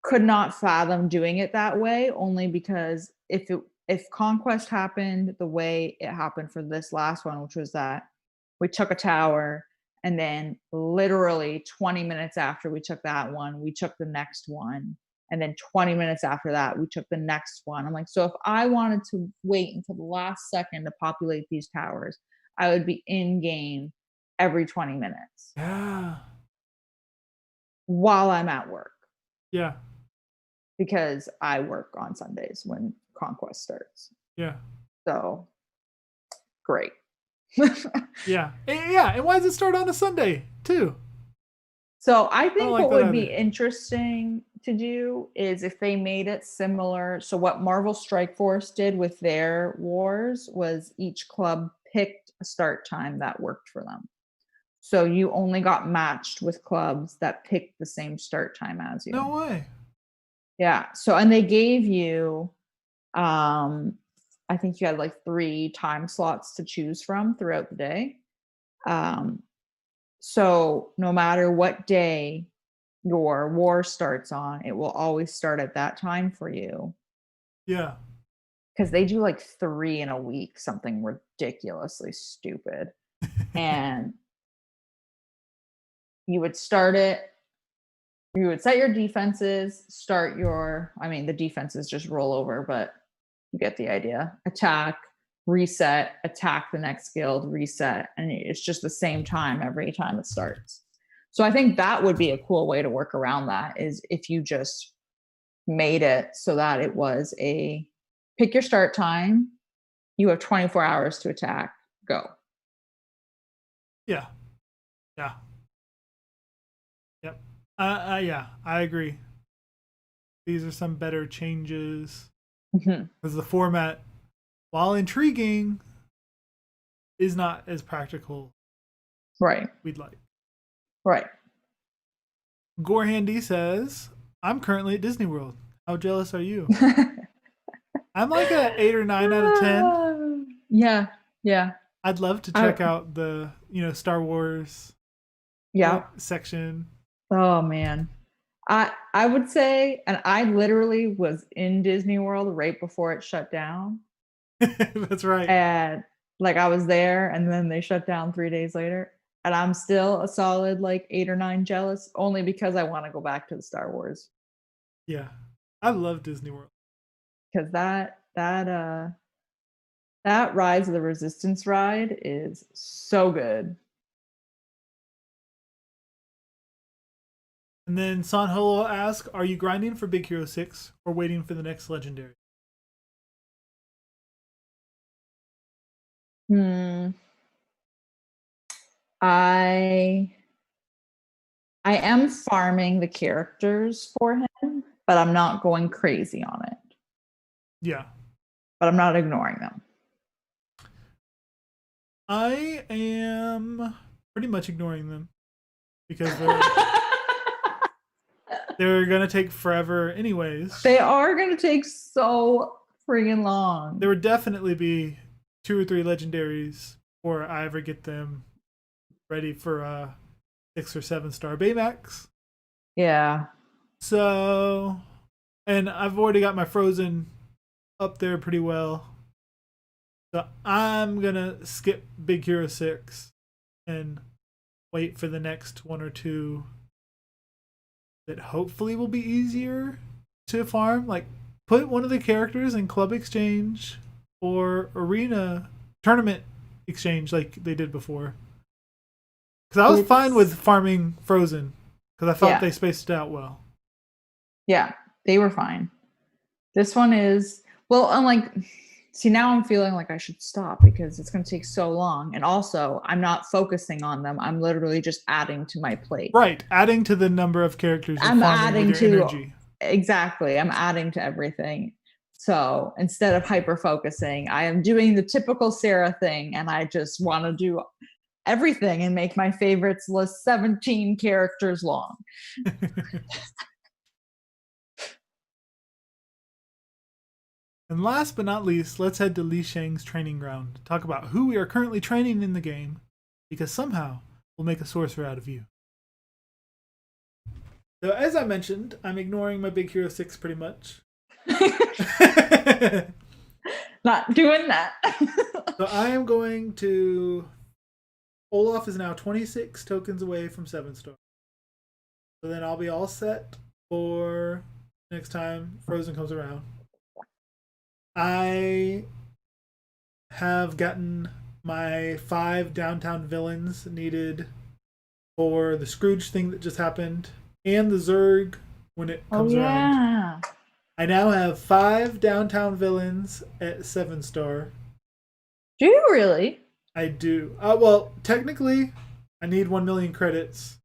could not fathom doing it that way, only because if Conquest happened the way it happened for this last one, which was that we took a tower, and then literally 20 minutes after we took that one, we took the next one. And then 20 minutes after that, we took the next one. I'm like, so if I wanted to wait until the last second to populate these towers, I would be in game every 20 minutes. Yeah. While I'm at work. Yeah. Because I work on Sundays when Conquest starts. Yeah. So, great. Yeah. And why does it start on a Sunday, too? So I think what would be interesting to do is if they made it similar. So what Marvel Strike Force did with their wars was each club picked a start time that worked for them. So you only got matched with clubs that picked the same start time as you. No way. Yeah. So, and they gave you, I think you had 3 time slots to choose from throughout the day. So no matter what day your war starts on, it will always start at that time for you. Yeah. Because they do 3 in a week, something ridiculously stupid. And you would start it, you would set your defenses, the defenses just roll over, but you get the idea. Attack, reset, attack the next guild, reset, and it's just the same time every time it starts. So I think that would be a cool way to work around that, is if you just made it so that it was pick your start time, you have 24 hours to attack, go. Yeah. Yep. Yeah, I agree. These are some better changes. Because the format, while intriguing, is not as practical Right. we'd like. Right. Gore Handy says, I'm currently at Disney World. How jealous are you? I'm like a 8 or 9 out of 10. Yeah. Yeah. I'd love to check out the, Star Wars section. Oh man. I would say, and I literally was in Disney World right before it shut down. That's right. And like I was there and then they shut down 3 days later. And I'm still a solid like 8 or 9 jealous, only because I want to go back to the Star Wars. Yeah. I love Disney World. Because that Rise of the Resistance ride is so good. And then San Holo asks, are you grinding for Big Hero 6 or waiting for the next legendary? I am farming the characters for him, but I'm not going crazy on it. Yeah. But I'm not ignoring them. I am pretty much ignoring them because they're going to take forever anyways. They are going to take so friggin' long. There would definitely be 2 or 3 legendaries before I ever get them ready for 6 or 7 star Baymax. Yeah. So, and I've already got my Frozen up there pretty well. So I'm going to skip Big Hero 6 and wait for the next 1 or 2 that hopefully will be easier to farm. Like, put one of the characters in Club Exchange or Arena Tournament Exchange like they did before. Because I was fine with farming Frozen because I thought they spaced it out well. Yeah, they were fine. This one is, well, I'm like, see, now I'm feeling like I should stop because it's going to take so long. And also, I'm not focusing on them. I'm literally just adding to my plate. Right. Adding to the number of characters you're I'm farming adding with your to energy. Exactly. I'm adding to everything. So instead of hyper focusing, I am doing the typical Sarah thing, and I just want to do everything and make my favorites list 17 characters long. And last but not least, let's head to Li Shang's training ground to talk about who we are currently training in the game, because somehow we'll make a sorcerer out of you. So as I mentioned, I'm ignoring my Big Hero 6 pretty much. Not doing that. So I am going to... Olaf is now 26 tokens away from 7 star. So then I'll be all set for next time Frozen comes around. I have gotten my 5 downtown villains needed for the Scrooge thing that just happened and the Zerg when it comes around. I now have 5 downtown villains at 7 star. Do you really? I do. Well, technically, I need 1 million credits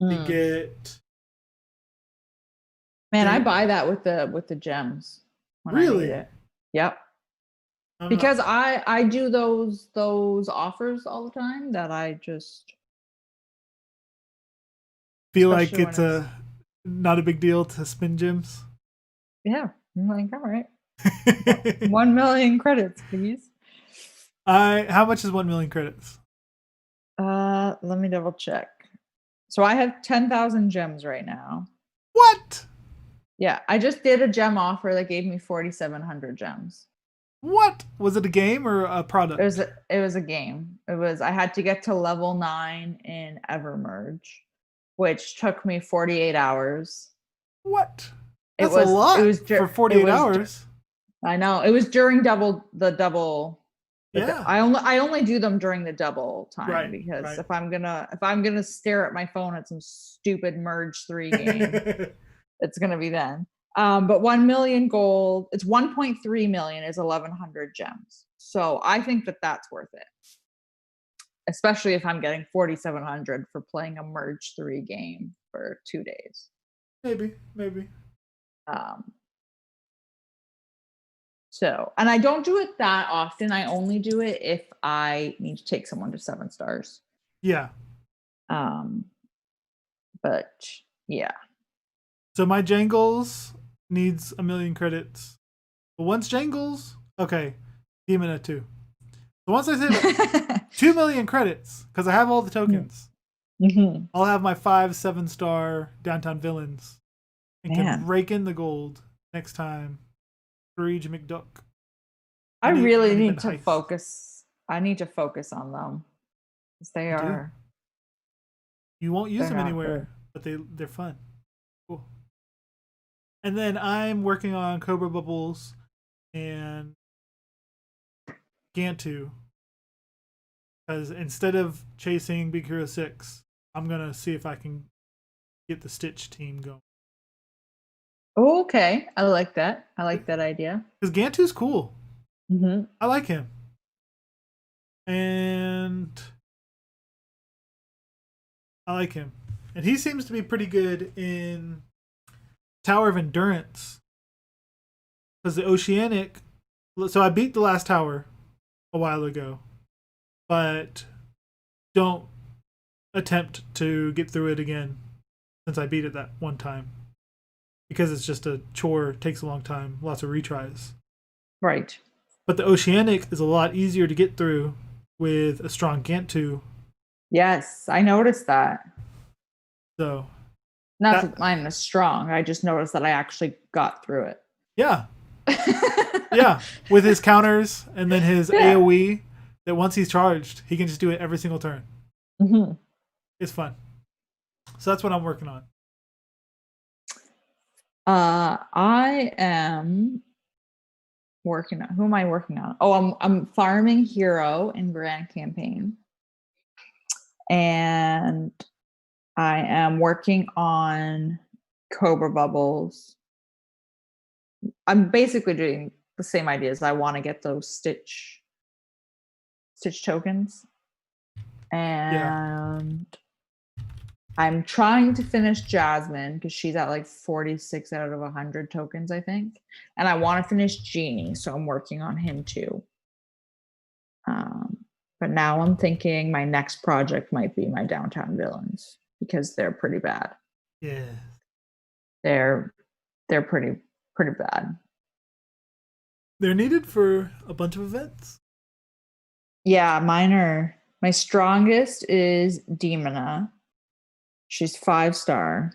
to get. Man, I buy that with the gems. When Really? I need it. Yep. Because I do those offers all the time that I just feel like it's not a big deal to spin gems. Yeah, I'm like, all right. 1 million credits, please. How much is 1 million credits? Let me double check. So I have 10,000 gems right now. What? Yeah, I just did a gem offer that gave me 4,700 gems. What? Was it a game or a product? It was a game. I had to get to level 9 in Evermerge, which took me 48 hours. What? That's a lot for 48 hours. I know. It was during the double. Yeah. I only do them during the double time because if I'm gonna stare at my phone at some stupid Merge 3 game, it's gonna be then. But 1 million gold, it's 1.3 million is 1,100 gems. So I think that's worth it. Especially if I'm getting 4,700 for playing a Merge 3 game for 2 days. Maybe. So, and I don't do it that often. I only do it if I need to take someone to 7 stars. Yeah. But yeah. So my Jangles needs 1,000,000 credits. But once Jangles, okay, Demona 2. So once I say 2,000,000 credits, because I have all the tokens, I'll have my 5 7-star downtown villains and can rake in the gold next time. Scrooge McDuck. I really need to focus. I need to focus on them. Because they are. You won't use them anywhere, but they're fun. Cool. And then I'm working on Cobra Bubbles and Gantu. Because instead of chasing Big Hero 6, I'm going to see if I can get the Stitch team going. Okay. I like that. I like that idea. Because Gantu's cool. I like him. And I like him. And he seems to be pretty good in Tower of Endurance. Because the Oceanic... So I beat the last tower a while ago. But don't attempt to get through it again since I beat it that one time. Because it's just a chore, takes a long time, lots of retries. Right. But the Oceanic is a lot easier to get through with a strong Gantu. Yes, I noticed that. So, not that mine is strong. I just noticed that I actually got through it. Yeah. Yeah. With his counters and then his AoE, that once he's charged, he can just do it every single turn. It's fun. So that's what I'm working on. I am working on. Who am I working on? Oh, I'm farming Hero in Grand Campaign, and I am working on Cobra Bubbles. I'm basically doing the same ideas. I want to get those Stitch tokens, and I'm trying to finish Jasmine because she's at like 46 out of 100 tokens, I think. And I want to finish Genie, so I'm working on him too. But now I'm thinking my next project might be my downtown villains because they're pretty bad. Yeah. They're pretty bad. They're needed for a bunch of events. Yeah, my strongest is Demona. She's 5-star.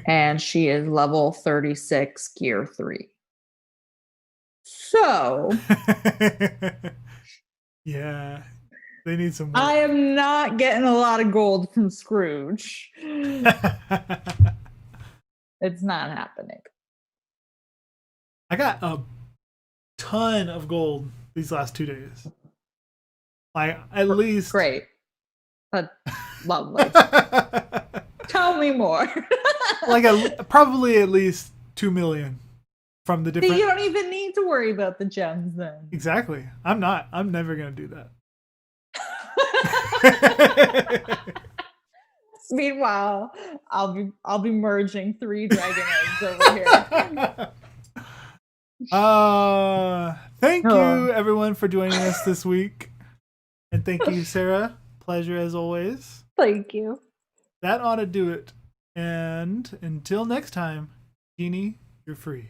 And she is level 36, gear 3. So yeah, they need some work. I am not getting a lot of gold from Scrooge. It's not happening. I got a ton of gold these last 2 days. Like, at least... Great. That's lovely. Tell me more. Like, probably at least 2 million from the different... See, you don't even need to worry about the gems then. Exactly. I'm never going to do that. Meanwhile, I'll be merging 3 dragon eggs over here. Thank you everyone for joining us this week. And thank you, Sarah. Pleasure as always. Thank you. That ought to do it. And until next time, Genie, you're free.